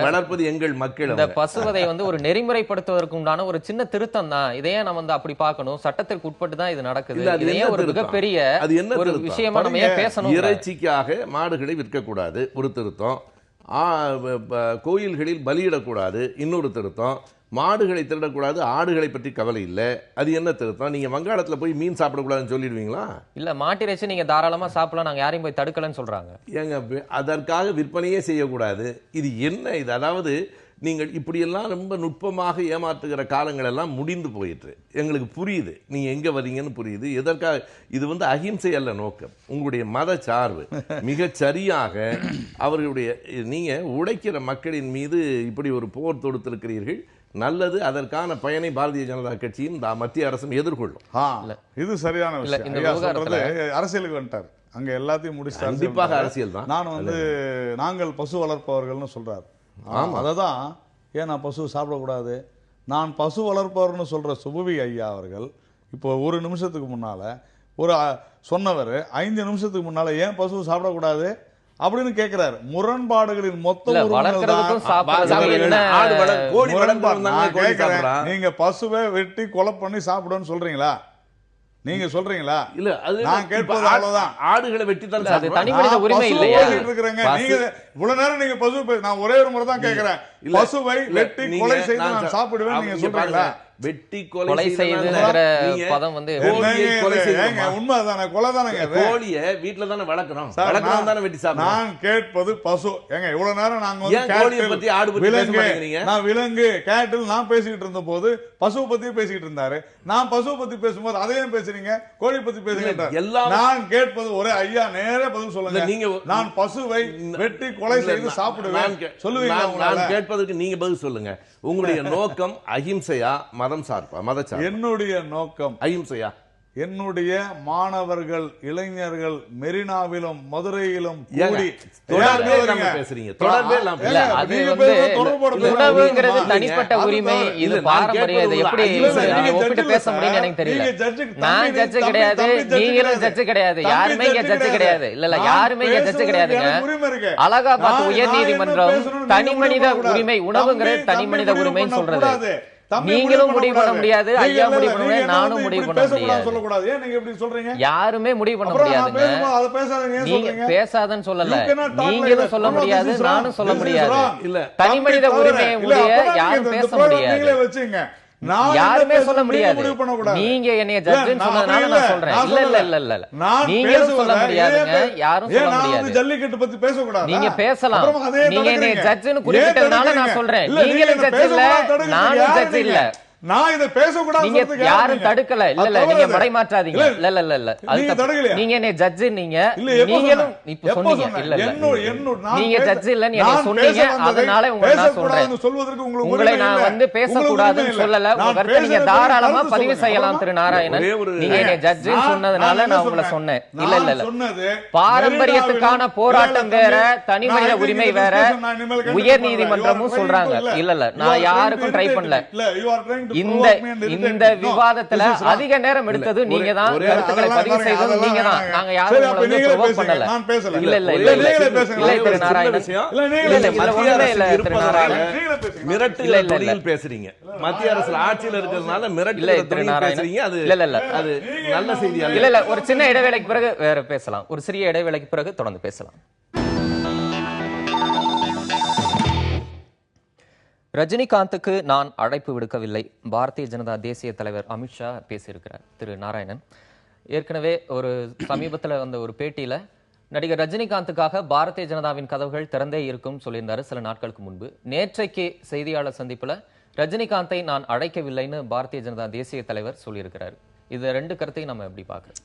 வளர்ப்பது எங்கள் மக்கள். இந்த பசுவதை ஒரு நெறிமுறைப்படுத்துவதற்கு உண்டான ஒரு சின்ன திருத்தம் தான். இதையே நம்ம அப்படி பார்க்கணும். சட்டத்திற்கு உட்பட்டு தான் இது நடக்குது. இதையே ஒரு மிகப்பெரிய அது என்ன ஒரு விஷயமா நம்ம ஏன் பேசணும்? இறைச்சிக்காக மாடுகளை விற்கக்கூடாது ஒரு திருத்தம், கோயில்களில் பலியிடக்கூடாது இன்னொரு திருத்தம், மாடுகளை திருடக்கூடாது, ஆடுகளை பற்றி கவலை இல்லை, அது என்ன திருத்தம்? நீங்க வங்காளத்துல போய் மீன் சாப்பிடக்கூடாதுன்னு சொல்லிடுவீங்களா? இல்ல, மாட்டிறைச்சி நீங்க தாராளமா சாப்பிடலாம், நாங்க யாரையும் போய் தடுக்கலன்னு சொல்றாங்க. ஏங்க, அதற்காக விற்பனையே செய்யக்கூடாது. இது என்ன இது? அதாவது நீங்கள் இப்படியெல்லாம் ரொம்ப நுட்பமாக ஏமாற்றுகிற காலங்கள் எல்லாம் முடிந்து போயிட்டு எங்களுக்கு புரியுது. நீங்க எங்க வரீங்கன்னு புரியுது. எதற்காக இது அகிம்சை அல்ல நோக்கம், உங்களுடைய மத சார்பு. மிக சரியாக அவர்களுடைய நீங்க உழைக்கிற மக்களின் மீது இப்படி ஒரு போர் தொடுத்திருக்கிறீர்கள். நல்லது, அதற்கான பயனை பாரதிய ஜனதா கட்சியும் மத்திய அரசும் எதிர்கொள்ளும். இது சரியான விஷயம். அரசியலுக்கு வந்துட்டார், அங்க எல்லாத்தையும் முடிச்சு கண்டிப்பாக அரசியல் தான். நான் நாங்கள் பசு வளர்ப்பவர்கள்னு சொல்றாரு. அததான் ஏன் நான் பசு சாப்பிடக்கூடாது, நான் பசு வளர்ப்பவர்னு சொல்ற சுபவி ஐயா அவர்கள் இப்போ ஒரு நிமிஷத்துக்கு முன்னால ஒரு சொன்னவர் 5 நிமிஷத்துக்கு முன்னால ஏன் பசு சாப்பிடக்கூடாது அப்படின்னு கேட்கிறாரு. முரண்பாடுகளின் மொத்தம் நீங்க பசுவை வெட்டி கொலை பண்ணி சாப்பிடுன்னு சொல்றீங்களா? நீங்க சொல்றீங்களா? இல்ல, அது நான் கேட்பது அவ்வளவுதான். ஆடுகளை வெட்டி தான் தனிமனித உரிமை இல்லையா? நீங்க இவ்வளவு நேரம் நீங்க பசு, நான் ஒரே ஒரு முறை தான் கேட்கிறேன், பசுவை வெட்டி கொலை செய்து நான் சாப்பிடுவேன் நீங்க சொல்றீங்களா? வெட்டி கொலை செய்துங்கிற பதம் வந்து உண்மைதானே? கொலை தானே? கோழியை வீட்டுல தானே வளர்க்கிறோம், தானே வெட்டி சாப்பிடுறோம். நான் கேட்பது பசு. ஏங்க இவ்வளவு நேரம் நாங்க கோழியை பத்தி ஆடு பத்தி பேச மாட்டேங்கிறீங்க. நான் விலங்கு கேட்டில் நான் பேசிக்கிட்டு இருந்த போது பசு பத்தி பேசிக்கிட்டு இருந்தாரு. நான் பசு பத்தி பேசும்போது அதையும் பேசுறீங்க, கோழி பத்தி பேசுகிறேன். நான் கேட்பது ஒரே ஐயா நேரே பதில் சொல்லுங்க. நீங்க நான் பசுவை வெட்டி கொலை செய்து சாப்பிடுவேன் சொல்லுவீங்க. நான் கேட்பதற்கு நீங்க பதில் சொல்லுங்க. உங்களுடைய நோக்கம் அஹிம்சையா மதம் சார்பா? என்னுடைய நோக்கம் அஹிம்சையா? என்னுடைய மாணவர்கள் இளைஞர்கள் மெரினாவிலும் மதுரையிலும் உணவுங்கிறது தனிப்பட்ட உரிமை, இது பாரம்பரியம். இது எப்படி ஒப்பிட்டு பேச முடியும்னு எனக்கு தெரியல. நான் ஜட்ஜு கிடையாது, நீங்களும் ஜட்ஜு கிடையாது, யாருமே இங்க ஜட்ஜு கிடையாது. இல்ல யாருமே இங்க ஜட்ஜு கிடையாதுங்க. அலகாபாத் உயர் நீதிமன்றம் தனி மனித உரிமை, உணவுங்கிறது தனி மனித உரிமைன்னு சொல்றது. நீங்களும் முடிவு பண்ண முடியாது, ஐயா முடிவு பண்ண முடியாது, நானும் முடிவு பண்ண முடியாது. யாருமே முடிவு பண்ண முடியாதுங்க. நீங்க பேசாதன்னு சொல்லல, நீங்களும் சொல்ல முடியாது, நானும் சொல்ல முடியாது. தனி மனித உரிமையை யாரும் பேச முடியாது, யாருமே சொல்ல முடியாது. நீங்க என்னைய ஜட்ஜ்னு சொன்னதுனால நான் சொல்றேன். இல்ல நீங்களும் சொல்ல முடியாதுங்க, யாரும் சொல்ல முடியாது. ஜல்லிக்கட்டு பத்தி பேசக்கூடாது. நீங்க பேசலாம், நீங்க என்னைய ஜட்ஜ்னு குறிப்பிட்டதுனால நான் சொல்றேன். நீங்களும் ஜட்ஜ் இல்ல, நானும் ஜட்ஜ் இல்ல. நான் இத பேசக்கூடாது. நீங்க யாரும் தடுக்கல. இல்ல நீங்க மடைமாற்றாதீங்க. இல்ல நீங்க என்ன ஜட்ஜ், நீங்க நீங்களும் இப்ப சொன்னீங்க. இல்ல நீங்க ஜட்ஜ் இல்ல நீங்க சொன்னீங்க, அதனால உங்களை நான் சொல்றேன். உங்களை நான் வந்து பேசக்கூடாதுன்னு சொல்லல. உங்க கருத்தை நீங்க தாராளமா பதிவு செய்யலாம் திரு நாராயணன். நீங்க என்ன ஜட்ஜ் சொன்னதுனால நான் உங்களை சொன்னேன். இல்ல பாரம்பரியத்துக்கான போராட்டம் வேற, தனி மனித உரிமை வேற, உயர் நீதிமன்றமும் சொல்றாங்க. இல்ல நான் யாருக்கும் ட்ரை பண்ணல. இந்த விவாதத்துல அதிக நேரம் எடுத்தது நீங்க தான், கருத்துக்களை பதிவு செய்தது நீங்க தான். நாங்க யாரும் உங்களை ப்ரோவோக் பண்ணல. இல்ல திரு நாராயணன், மிரட்டல் பேசுறீங்க. மத்திய அரசு ஆட்சியில் இருக்கிறதுனால மிரட்டல் பேசுறீங்க. அது நல்ல செய்தி அல்ல. இல்ல ஒரு சின்ன இடைவேளைக்கு பிறகு வேற பேசலாம். ஒரு சிறிய இடைவேளைக்கு பிறகு தொடர்ந்து பேசலாம். ரஜினிகாந்துக்கு நான் அழைப்பு விடுக்கவில்லை, பாரதிய ஜனதா தேசிய தலைவர் அமித்ஷா பேசியிருக்கிறார். திரு நாராயணன், ஏற்கனவே ஒரு சமீபத்தில் வந்த ஒரு பேட்டியில நடிகர் ரஜினிகாந்துக்காக பாரதிய ஜனதாவின் கதவுகள் திறந்தே இருக்கும் சொல்லியிருந்தாரு சில நாட்களுக்கு முன்பு. நேற்றைக்கு செய்தியாளர் சந்திப்புல ரஜினிகாந்தை நான் அழைக்கவில்லைன்னு பாரதிய ஜனதா தேசிய தலைவர் சொல்லியிருக்கிறார். இது ரெண்டு கருத்தையும் நம்ம எப்படி பார்க்கறோம்?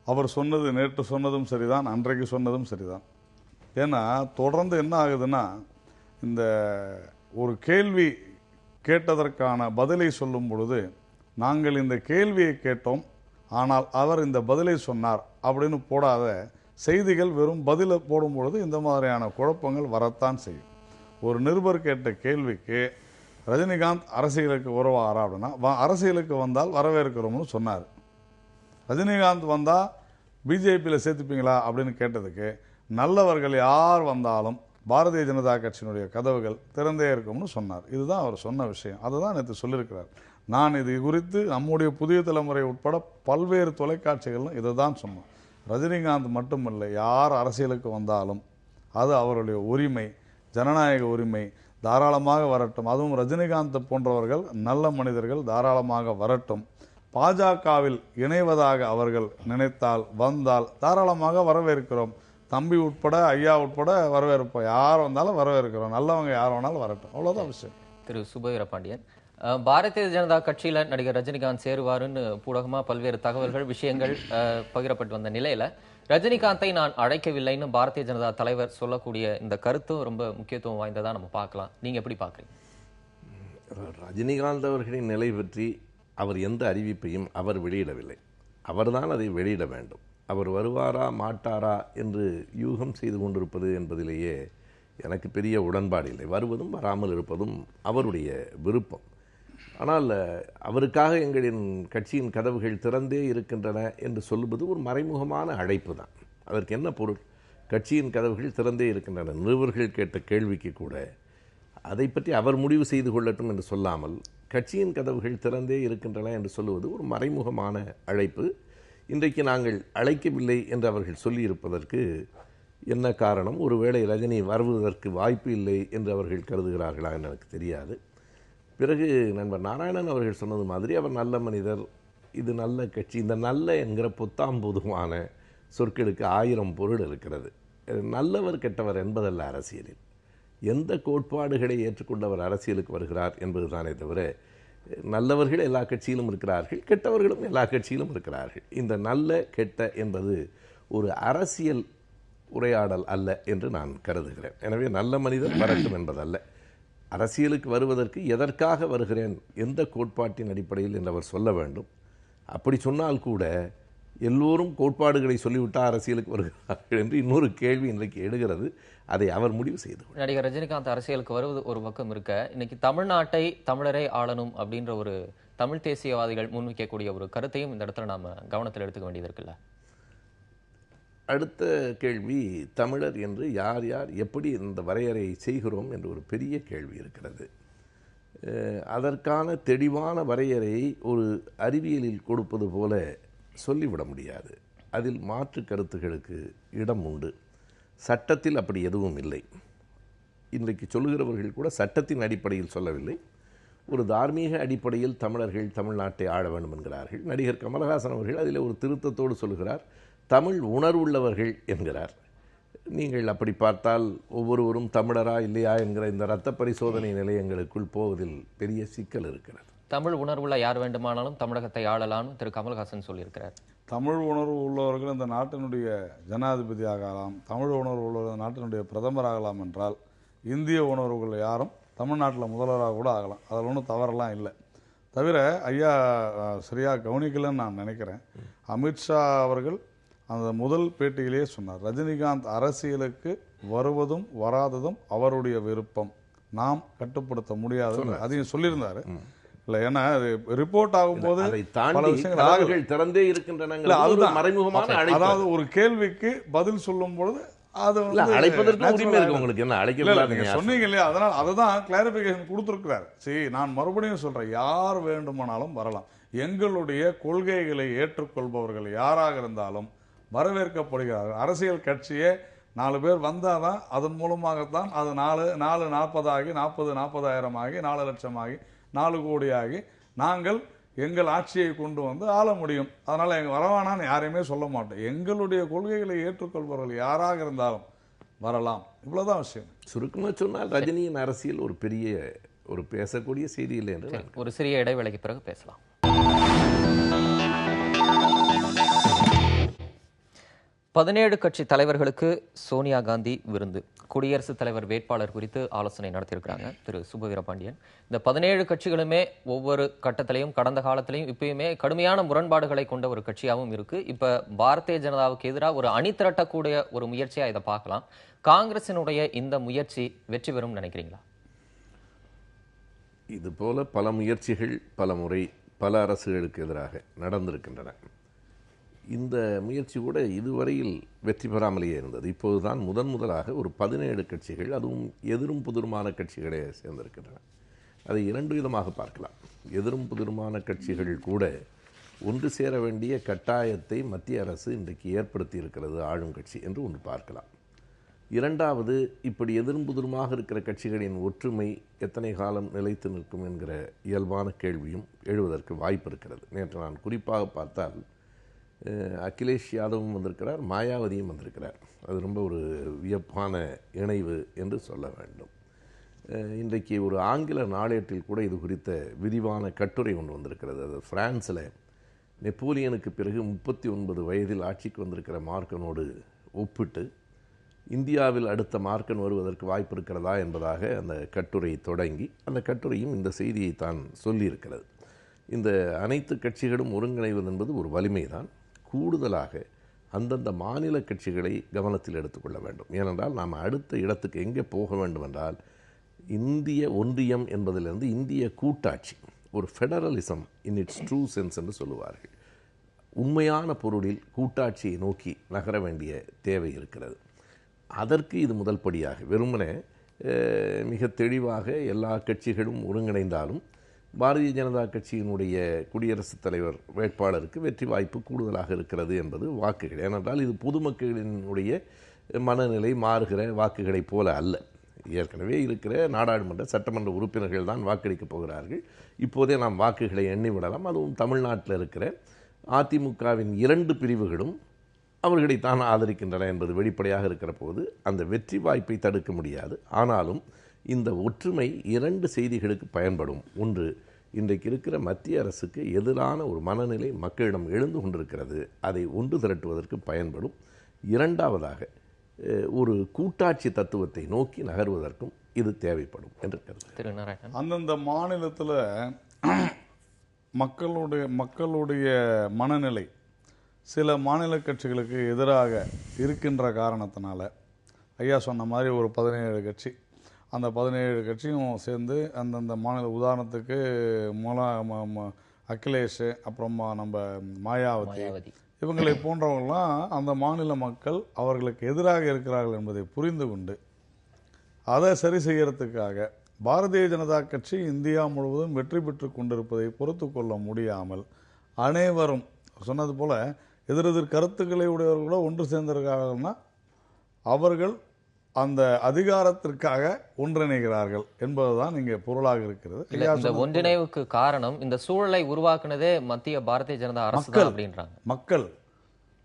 அவர் சொன்னது நேற்று சொன்னதும் சரிதான், அன்றைக்கு சொன்னதும் சரிதான். ஏன்னா தொடர்ந்து என்ன ஆகுதுன்னா, இந்த ஒரு கேள்வி கேட்டதற்கான பதிலை சொல்லும் பொழுது நாங்கள் இந்த கேள்வியை கேட்டோம், ஆனால் அவர் இந்த பதிலை சொன்னார் அப்படின்னு போடாத செய்திகள் வெறும் பதிலை போடும் பொழுது இந்த மாதிரியான குழப்பங்கள் வரத்தான் செய்யும். ஒரு நிருபர் கேட்ட கேள்விக்கு ரஜினிகாந்த் அரசியலுக்கு உறவாரா அப்படின்னா, அரசியலுக்கு வந்தால் வரவேற்கிறோம்னு சொன்னார். ரஜினிகாந்த் வந்தால் பிஜேபியில் சேர்த்துப்பீங்களா அப்படின்னு கேட்டதுக்கு, நல்லவர்கள் யார் வந்தாலும் பாரதிய ஜனதா கட்சியினுடைய கதவுகள் திறந்தே இருக்கும்னு சொன்னார். இதுதான் அவர் சொன்ன விஷயம். அதுதான் நேற்று சொல்லியிருக்கிறார். நான் இது குறித்து நம்முடைய புதிய தலைமுறை உட்பட பல்வேறு தொலைக்காட்சிகளும் இதை தான் சொன்னோம். ரஜினிகாந்த் மட்டுமில்லை, யார் அரசியலுக்கு வந்தாலும் அது அவருடைய உரிமை, ஜனநாயக உரிமை, தாராளமாக வரட்டும். அதுவும் ரஜினிகாந்த் போன்றவர்கள் நல்ல மனிதர்கள், தாராளமாக வரட்டும். பாஜகவில் இணைவதாக அவர்கள் நினைத்தால் வந்தால் தாராளமாக வரவேற்கிறோம். தம்பி உட்பட ஐயா உட்பட வரவேற்போம். யார் வந்தாலும் வரவேற்கிறோம். நல்லவங்க யார் வேணாலும் வரட்டும். அவ்வளவுதான் விஷயம். திரு சுபவீர பாண்டியன், பாரதிய ஜனதா கட்சியில நடிகர் ரஜினிகாந்த் சேருவாருன்னு பூடகமா பல்வேறு தகவல்கள் விஷயங்கள் பகிரப்பட்டு வந்த நிலையில ரஜினிகாந்தை நான் அழைக்கவில்லைன்னு பாரதிய ஜனதா தலைவர் சொல்லக்கூடிய இந்த கருத்தும் ரொம்ப முக்கியத்துவம் வாய்ந்ததா நம்ம பார்க்கலாம். நீங்க எப்படி பாக்குறீங்க? ரஜினிகாந்த் அவர்களின் நிலை பற்றி அவர் எந்த அறிவிப்பையும் அவர் வெளியிடவில்லை. அவர்தான் அதை வெளியிட வேண்டும். அவர் வருவாரா மாட்டாரா என்று யூகம் செய்து கொண்டிருப்பது என்பதிலேயே எனக்கு பெரிய உடன்பாடு இல்லை. வருவதும் வராமல் இருப்பதும் அவருடைய விருப்பம். ஆனால் அவருக்காக எங்களின் கட்சியின் கதவுகள் திறந்தே இருக்கின்றன என்று சொல்லுவது ஒரு மறைமுகமான அழைப்பு தான். அதற்கு என்ன பொருள்? கட்சியின் கதவுகள் திறந்தே இருக்கின்றன. நிருபர்கள் கேட்ட கேள்விக்கு கூட அதை பற்றி அவர் முடிவு செய்து கொள்ளட்டும் என்று சொல்லாமல் கட்சியின் கதவுகள் திறந்தே இருக்கின்றன என்று சொல்லுவது ஒரு மறைமுகமான அழைப்பு. இன்றைக்கு நாங்கள் அழைக்கவில்லை என்று அவர்கள் சொல்லியிருப்பதற்கு என்ன காரணம்? ஒருவேளை ரஜினி வருவதற்கு வாய்ப்பு இல்லை என்று அவர்கள் கருதுகிறார்களா என்று எனக்கு தெரியாது. பிறகு நண்பர் நாராயணன் அவர்கள் சொன்னது மாதிரி அவர் நல்ல மனிதர், இது நல்ல கட்சி. இந்த நல்ல என்கிற பொத்தாம் பொதுவான சொற்களுக்கு 1000 பொருள் இருக்கிறது. நல்லவர் கெட்டவர் என்பதல்ல அரசியலில். எந்த கோட்பாடுகளை ஏற்றுக்கொண்டவர் அரசியலுக்கு வருகிறார் என்பது தானே தவிர, நல்லவர்கள் எல்லா கட்சியிலும் இருக்கிறார்கள், கெட்டவர்களும் எல்லா கட்சியிலும் இருக்கிறார்கள். இந்த நல்ல கெட்ட என்பது ஒரு அரசியல் உரையாடல் அல்ல என்று நான் கருதுகிறேன். எனவே நல்ல மனிதர் வரட்டும் என்பதல்ல. அரசியலுக்கு வருவதற்கு எதற்காக வருகிறேன், எந்த கோட்பாட்டின் அடிப்படையில் என்று அவர் சொல்ல வேண்டும். அப்படி சொன்னால் கூட எல்லோரும் கோட்பாடுகளை சொல்லிவிட்டால் அரசியலுக்கு வருகிறார்கள் என்று இன்னொரு கேள்வி இன்றைக்கு எழுகிறது. அதை அவர் முடிவு செய்து. நடிகர் ரஜினிகாந்த் அரசியலுக்கு வருவது ஒரு பக்கம் இருக்க, இன்னைக்கு தமிழ்நாட்டை தமிழரே ஆளணும் அப்படின்ற ஒரு தமிழ் தேசியவாதிகள் முன்வைக்கக்கூடிய ஒரு கருத்தையும் இந்த இடத்துல நாம கவனத்தில் எடுத்துக்க வேண்டியது இருக்குல்ல. அடுத்த கேள்வி, தமிழர் என்று யார் யார் எப்படி இந்த வரையறையை செய்கிறோம் என்று ஒரு பெரிய கேள்வி இருக்கிறது. அதற்கான தெளிவான வரையறையை ஒரு அறிவியலில் கொடுப்பது போல சொல்லிவிட முடியாது. அதில் மாற்று கருத்துகளுக்கு இடம் உண்டு. சட்டத்தில் அப்படி எதுவும் இல்லை. இன்றைக்கு சொல்லுகிறவர்கள் கூட சட்டத்தின் அடிப்படையில் சொல்லவில்லை, ஒரு தார்மீக அடிப்படையில் தமிழர்கள் தமிழ்நாட்டை ஆள வேண்டும் என்கிறார்கள். நடிகர் கமலஹாசன் அவர்கள் அதில் ஒரு திருத்தத்தோடு சொல்கிறார், தமிழ் உணர்வுள்ளவர்கள் என்கிறார். நீங்கள் அப்படி பார்த்தால் ஒவ்வொருவரும் தமிழரா இல்லையா என்கிற இந்த இரத்த பரிசோதனை நிலையங்களுக்குள் போவதில் பெரிய சிக்கல் இருக்கிறது. தமிழ் உணர்வுள்ள யார் வேண்டுமானாலும் தமிழகத்தை ஆளலாம்னு திரு கமல்ஹாசன் சொல்லியிருக்கிறார். தமிழ் உணர்வு உள்ளவர்கள் இந்த நாட்டினுடைய ஜனாதிபதி ஆகலாம், தமிழ் உணர்வு உள்ளவர்கள் இந்த நாட்டினுடைய பிரதமர் ஆகலாம் என்றால், இந்திய உணர்வுகள் யாரும் தமிழ்நாட்டில் முதல்வராக கூட ஆகலாம். அதில் ஒன்றும் தவறெல்லாம் இல்லை. தவிர ஐயா சரியாக கவனிக்கலன்னு நான் நினைக்கிறேன். அமித்ஷா அவர்கள் அந்த முதல் பேட்டியிலேயே சொன்னார், ரஜினிகாந்த் அரசியலுக்கு வருவதும் வராததும் அவருடைய விருப்பம், நாம் கட்டுப்படுத்த முடியாது. அதையும் சொல்லியிருந்தாரு. இல்ல, ஏன்னா ரிப்போர்ட் ஆகும்போது பல விஷயங்கள் திறந்தே இருக்கின்றன. அதாவது ஒரு கேள்விக்கு பதில் சொல்லும் பொழுது அது சொன்னீங்க இல்லையா, அதனால அதுதான் கிளாரிபிகேஷன் கொடுத்திருக்கிறார். சரி, நான் மறுபடியும் சொல்றேன், யார் வேண்டுமானாலும் வரலாம். எங்களுடைய கொள்கைகளை ஏற்றுக்கொள்பவர்கள் யாராக இருந்தாலும் வரவேற்கப்படுகிறார்கள். அரசியல் கட்சியே 4 பேர் வந்தாதான் அதன் மூலமாகத்தான் அது 440 ஆகி 40,000 ஆகி 4 லட்சம் ஆகி 4 கோடி ஆகி நாங்கள் எங்கள் ஆட்சியை கொண்டு வந்து ஆள முடியும். அதனால எங்க வரவானான்னு யாரையுமே சொல்ல மாட்டோம். எங்களுடைய கொள்கைகளை ஏற்றுக்கொள்பவர்கள் யாராக இருந்தாலும் வரலாம். இவ்வளவுதான் விஷயம். சுருக்கமாக சொன்னால் ரஜினியின் அரசியல் ஒரு பெரிய ஒரு பேசக்கூடிய செய்தி இல்லை என்று ஒரு சிறிய இடைவேளைக்கு பிறகு பேசலாம். பதினேழு கட்சி தலைவர்களுக்கு சோனியா காந்தி விருந்து. குடியரசுத் தலைவர் வேட்பாளர் குறித்து ஆலோசனை நடத்தியிருக்கிறாங்க திரு சுப வீரபாண்டியன். இந்த 17 கட்சிகளுமே ஒவ்வொரு கட்டத்திலையும் கடந்த காலத்திலையும் இப்பயுமே கடுமையான முரண்பாடுகளை கொண்ட ஒரு கட்சியாகவும் இருக்கு. இப்ப பாரதிய ஜனதாவுக்கு எதிராக ஒரு அணி திரட்டக்கூடிய ஒரு முயற்சியா இதை பார்க்கலாம். காங்கிரசினுடைய இந்த முயற்சி வெற்றி பெறும் நினைக்கிறீங்களா? இது போல பல முயற்சிகள் பல முறை பல அரசுகளுக்கு எதிராக நடந்திருக்கின்றன. இந்த முயற்சி கூட இதுவரையில் வெற்றி பெறாமலேயே இருந்தது. இப்போதுதான் முதலாக ஒரு 17 கட்சிகள், அதுவும் எதிரும் புதிருமான கட்சிகளே சேர்ந்திருக்கின்றன. அதை 2 விதமாக பார்க்கலாம். எதிரும் புதிருமான கட்சிகள் கூட ஒன்று சேர வேண்டிய கட்டாயத்தை மத்திய அரசு இன்றைக்கு ஏற்படுத்தி இருக்கிறது ஆளும் கட்சி என்று ஒன்று பார்க்கலாம். இரண்டாவது, இப்படி எதிரும் புதிருமாக இருக்கிற கட்சிகளின் ஒற்றுமை எத்தனை காலம் நிலைத்து நிற்கும் என்கிற இயல்பான கேள்வியும் எழுவதற்கு வாய்ப்பு இருக்கிறது. நேற்று நான் குறிப்பாக பார்த்தால் அகிலேஷ் யாதவும் வந்திருக்கிறார், மாயாவதியும் வந்திருக்கிறார். அது ரொம்ப ஒரு வியப்பான இணைவு என்று சொல்ல வேண்டும். இன்றைக்கு ஒரு ஆங்கில நாளேட்டில் கூட இது குறித்த விரிவான கட்டுரை ஒன்று வந்திருக்கிறது. அது பிரான்ஸில் நெப்போலியனுக்கு பிறகு 39 வயதில் ஆட்சிக்கு வந்திருக்கிற மார்க்கனோடு ஒப்பிட்டு இந்தியாவில் அடுத்த மார்க்கன் வருவதற்கு வாய்ப்பு இருக்கிறதா என்பதாக அந்த கட்டுரை தொடங்கி, அந்த கட்டுரையும் இந்த செய்தியை தான் சொல்லியிருக்கிறது. இந்த அனைத்து கட்சிகளும் ஒருங்கிணைவது என்பது ஒரு வலிமைதான். கூடுதலாக அந்தந்த மாநில கட்சிகளை கவனத்தில் எடுத்துக்கொள்ள வேண்டும். ஏனென்றால் நாம் அடுத்த இடத்துக்கு எங்கே போக வேண்டும் என்றால், இந்திய ஒன்றியம் என்பதிலிருந்து இந்திய கூட்டாட்சி, ஒரு federalism in it's true sense என்று சொல்லுவார்கள். உண்மையான பொருளில் கூட்டாட்சியை நோக்கி நகர வேண்டிய தேவை இருக்கிறது. அதற்கு இது முதல் படியாக, வெறுமனே மிக தெளிவாக எல்லா கட்சிகளும் ஒருங்கிணைந்தாலும் பாரதிய ஜனதா கட்சியினுடைய குடியரசுத் தலைவர் வேட்பாளருக்கு வெற்றி வாய்ப்பு கூடுதலாக இருக்கிறது என்பது வாக்குகள். ஏனென்றால் இது பொதுமக்களினுடைய மனநிலை மாறுகிற வாக்குகளைப் போல அல்ல. ஏற்கனவே இருக்கிற நாடாளுமன்ற சட்டமன்ற உறுப்பினர்கள் தான் வாக்களிக்கப் போகிறார்கள். இப்போதே நாம் வாக்குகளை எண்ணி விடலாம். அதுவும் தமிழ்நாட்டில் இருக்கிற அதிமுகவின் 2 பிரிவுகளும் அவர்களைத்தான் ஆதரிக்கின்றன என்பது வெளிப்படையாக இருக்கிற போது அந்த வெற்றி வாய்ப்பை தடுக்க முடியாது. ஆனாலும் இந்த ஒற்றுமை 2 செய்திகளுக்கு பயன்படும். ஒன்று, இன்றைக்கு இருக்கிற மத்திய அரசுக்கு எதிரான ஒரு மனநிலை மக்களிடம் எழுந்து கொண்டிருக்கிறது, அதை ஒன்று திரட்டுவதற்கு பயன்படும். இரண்டாவதாக, ஒரு கூட்டாட்சி தத்துவத்தை நோக்கி நகர்வதற்கும் இது தேவைப்படும் என்று கருதுகிறேன். அந்தந்த மாநிலத்தில் மக்களுடைய மனநிலை சில மாநில கட்சிகளுக்கு எதிராக இருக்கின்ற காரணத்தினால ஐயா சொன்ன மாதிரி ஒரு 17 கட்சி, அந்த 17 கட்சியும் சேர்ந்து அந்தந்த மாநில, உதாரணத்துக்கு அகிலேஷ், அப்புறமா நம்ம மாயாவதி, இவங்களை போன்றவங்களாம் அந்த மாநில மக்கள் அவர்களுக்கு எதிராக இருக்கிறார்கள் என்பதை புரிந்து கொண்டு அதை சரி செய்யறதுக்காக பாரதிய ஜனதா கட்சி இந்தியா முழுவதும் வெற்றி பெற்று கொண்டிருப்பதை பொறுத்து கொள்ள முடியாமல் அனைவரும் சொன்னது போல எதிரெதிர் கருத்துக்களை உடையவர்களோ ஒன்று சேர்ந்திருக்காங்கன்னா அவர்கள் அந்த அதிகாரத்திற்காக ஒன்றிணைகிறார்கள் என்பதுதான் இங்கே பொருளாக இருக்கிறது. இந்த ஒன்றிணைவுக்கு காரணம் இந்த சூழலை உருவாக்குனதே மத்திய பாரதிய ஜனதா அரசு அப்படின்றாங்க. மக்கள்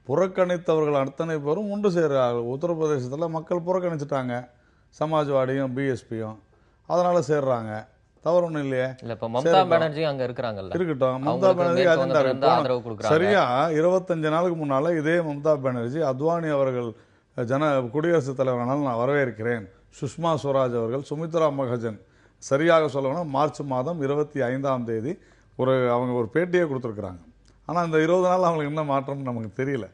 புறக்கணித்தவர்கள் அத்தனை பேரும் ஒன்று சேர்றார்கள். உத்தரப்பிரதேசத்தில் மக்கள் புறக்கணிச்சுட்டாங்க, சமாஜ்வாடியும் பிஎஸ்பியும், அதனால சேர்றாங்க. தவறு ஒன்றும் இல்லையே. இப்ப மம்தா பானர்ஜி அங்க இருக்கிறாங்கல்ல, இருக்கட்டும். மம்தா பானர்ஜி சரியா 25 நாளுக்கு முன்னால இதே மம்தா பானர்ஜி அத்வானி அவர்கள் குடியரசுத் தலைவரானால் நான் வரவேற்கிறேன், சுஷ்மா ஸ்வராஜ் அவர்கள், சுமித்ரா மகாஜன், சரியாக சொல்லணும் மார்ச் மாதம் 25ஆம் தேதி அவங்க ஒரு பேட்டியே கொடுத்துருக்குறாங்க. ஆனால் இந்த 20 நாள் அவங்களுக்கு என்ன மாற்றம்னு நமக்கு தெரியல.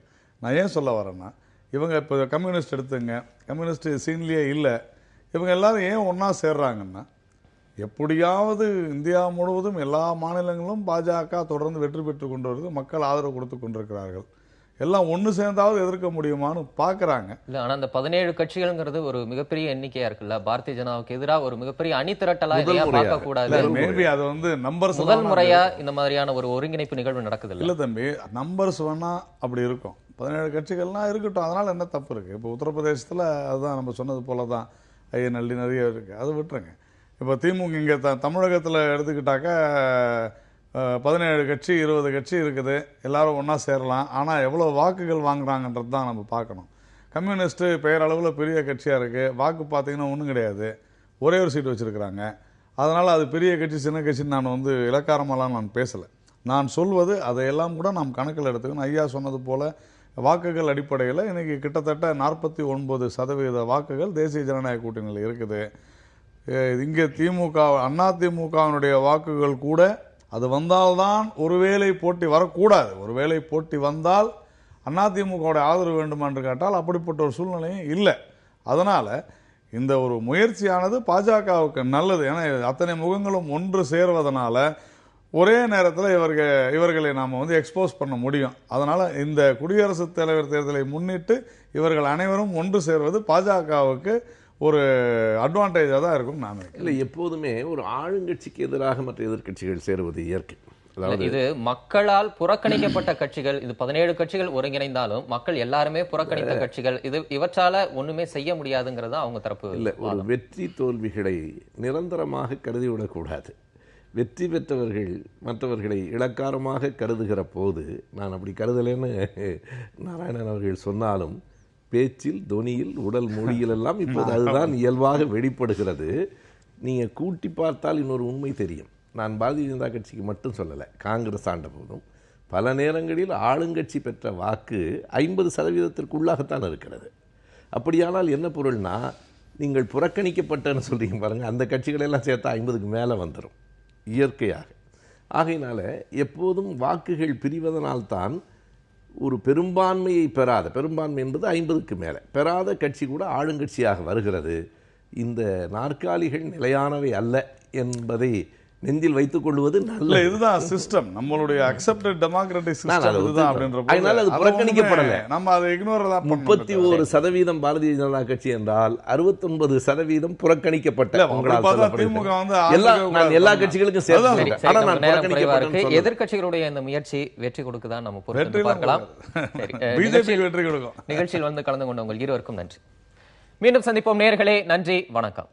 நான் ஏன் சொல்ல வரேன்னா, இவங்க இப்போ கம்யூனிஸ்ட் எடுத்துங்க, கம்யூனிஸ்ட் சீன்லேயே இல்லை. இவங்க எல்லாரும் ஏன் ஒன்றா சேர்றாங்கன்னா, எப்படியாவது இந்தியா முழுவதும் எல்லா மாநிலங்களும் பாஜக தொடர்ந்து வெற்றி பெற்று கொண்டு வருது, மக்கள் ஆதரவு கொடுத்து கொண்டிருக்கிறார்கள், எல்லாம் ஒன்று சேர்ந்தாவது எதிர்க்க முடியுமான்னு பார்க்குறாங்க. இல்லை, ஆனால் அந்த 17 கட்சிகள்ங்கிறது ஒரு மிகப்பெரிய எண்ணிக்கையா இருக்குல்ல, பாரதிய ஜனதாவுக்கு எதிராக ஒரு மிகப்பெரிய அணிதிரட்டலாக பார்க்கக்கூடாது. மேபி அது வந்து நம்பர்ஸ் முதல் முறையா இந்த மாதிரியான ஒரு ஒருங்கிணைப்பு நிகழ்வு நடக்குது இல்லை தம்பி. நம்பர்ஸ் வேணா அப்படி இருக்கும், 17 கட்சிகள்லாம் இருக்கட்டும், அதனால என்ன தப்பு இருக்கு? இப்போ உத்தரப்பிரதேசத்தில் அதுதான் நம்ம சொன்னது போல தான் ஐஎன்எல்டி நிறைய இருக்கு, அதை விட்டுருங்க. இப்போ திமுக இங்கே தமிழகத்தில் எடுத்துக்கிட்டாக்க 17 கட்சி 20 கட்சி இருக்குது, எல்லாரும் ஒன்றா சேரலாம். ஆனால் எவ்வளோ வாக்குகள் வாங்குறாங்கன்றது தான் நம்ம பார்க்கணும். கம்யூனிஸ்ட்டு பெயரளவில் பெரிய கட்சியாக இருக்குது, வாக்கு பார்த்தீங்கன்னா ஒன்றும் கிடையாது, ஒரே ஒரு சீட்டு வச்சுருக்கிறாங்க. அதனால் அது பெரிய கட்சி சின்ன கட்சின்னு நான் வந்து இலக்காரமெல்லாம் நான் பேசலை. நான் சொல்வது அதையெல்லாம் கூட நாம் கணக்கில் எடுத்துக்கணும். ஐயா சொன்னது போல் வாக்குகள் அடிப்படையில் இன்றைக்கி கிட்டத்தட்ட 49% வாக்குகள் தேசிய ஜனநாயக கூட்டணியில் இருக்குது. இங்கே அதிமுகவினுடைய வாக்குகள் கூட அது வந்தால்தான், ஒருவேளை போட்டி வரக்கூடாது, ஒருவேளை போட்டி வந்தால் அதிமுகவுடைய ஆதரவு வேண்டுமா என்று கேட்டால் அப்படிப்பட்ட ஒரு சூழ்நிலையும் இல்லை. அதனால் இந்த ஒரு முயற்சியானது பாஜகவுக்கு நல்லது. ஏன்னா அத்தனை முகங்களும் ஒன்று சேர்வதனால ஒரே நேரத்தில் இவர்களை நாம் வந்து எக்ஸ்போஸ் பண்ண முடியும். அதனால் இந்த குடியரசுத் தலைவர் தேர்தலை முன்னிட்டு இவர்கள் அனைவரும் ஒன்று சேர்வது பாஜகவுக்கு ஒரு அட்வான்டேஜாக தான் இருக்கும். நான் இல்லை, எப்போதுமே ஒரு ஆளுங்கட்சிக்கு எதிராக மற்ற எதிர்கட்சிகள் சேருவது இயற்கை. இது மக்களால் புறக்கணிக்கப்பட்ட கட்சிகள், இது 17 கட்சிகள் ஒருங்கிணைந்தாலும் மக்கள் எல்லாருமே புறக்கணித்த கட்சிகள், இவற்றால ஒண்ணுமே செய்ய முடியாதுங்கிறது அவங்க தரப்பு இல்லை. ஒரு வெற்றி தோல்விகளை நிரந்தரமாக கருதிவிடக்கூடாது. வெற்றி பெற்றவர்கள் மற்றவர்களை இலக்காரமாக கருதுகிற போது, நான் அப்படி கருதலைன்னு நாராயணன் அவர்கள் சொன்னாலும் பேச்சில், தொனியில், உடல் மொழியிலெல்லாம் இப்போது அதுதான் இயல்பாக வெளிப்படுகிறது. நீங்கள் கூட்டி பார்த்தால் இன்னொரு உண்மை தெரியும். நான் பாரதிய ஜனதா கட்சிக்கு மட்டும் சொல்லலை, காங்கிரஸ் ஆண்ட போதும் பல நேரங்களில் ஆளுங்கட்சி பெற்ற வாக்கு 50%-க்குள்ளாகத்தான் இருக்கிறது. அப்படியானால் என்ன பொருள்னா, நீங்கள் புறக்கணிக்கப்பட்டன்னு சொல்றீங்க பாருங்கள், அந்த கட்சிகளெல்லாம் சேர்த்தா 50க்கு மேலே வந்துடும் இயற்கையாக. ஆகையினால எப்போதும் வாக்குகள் பிரிவதனால்தான் ஒரு பெரும்பான்மையை பெறாத, பெரும்பான்மை என்பது 50க்கு மேலே பெறாத கட்சி கூட ஆளுங்கட்சியாக வருகிறது. இந்த நாற்காலிகள் நிலையானவை அல்ல என்பதை நெஞ்சில் வைத்துக் கொள்வது நல்ல. இதுதான் சிஸ்டம், நம்மளுடைய அக்செப்டட் டெமோக்ராட்டிக் சிஸ்டம் இதுதான். அதனால அது புறக்கணிக்கப்படல. நம்ம அதை இக்னோர் தான். 31% பாரதிய ஜனதா கட்சி என்றால் 69% புறக்கணிக்கப்பட்ட. திமுக வந்து எல்லா கட்சிகளுக்கும் சேர்த்து எதிர்கட்சிகளுடைய இந்த முயற்சி வெற்றி கொடுக்குதான் நம்ம பொறுத்து பார்க்கலாம். பிஜேபி வெற்றி கொடுக்கும். நிகழ்ச்சியில் வந்து கலந்து கொண்ட உங்கள் இருவருக்கும் நன்றி. மீண்டும் சந்திப்போம் நேயர்களே. நன்றி, வணக்கம்.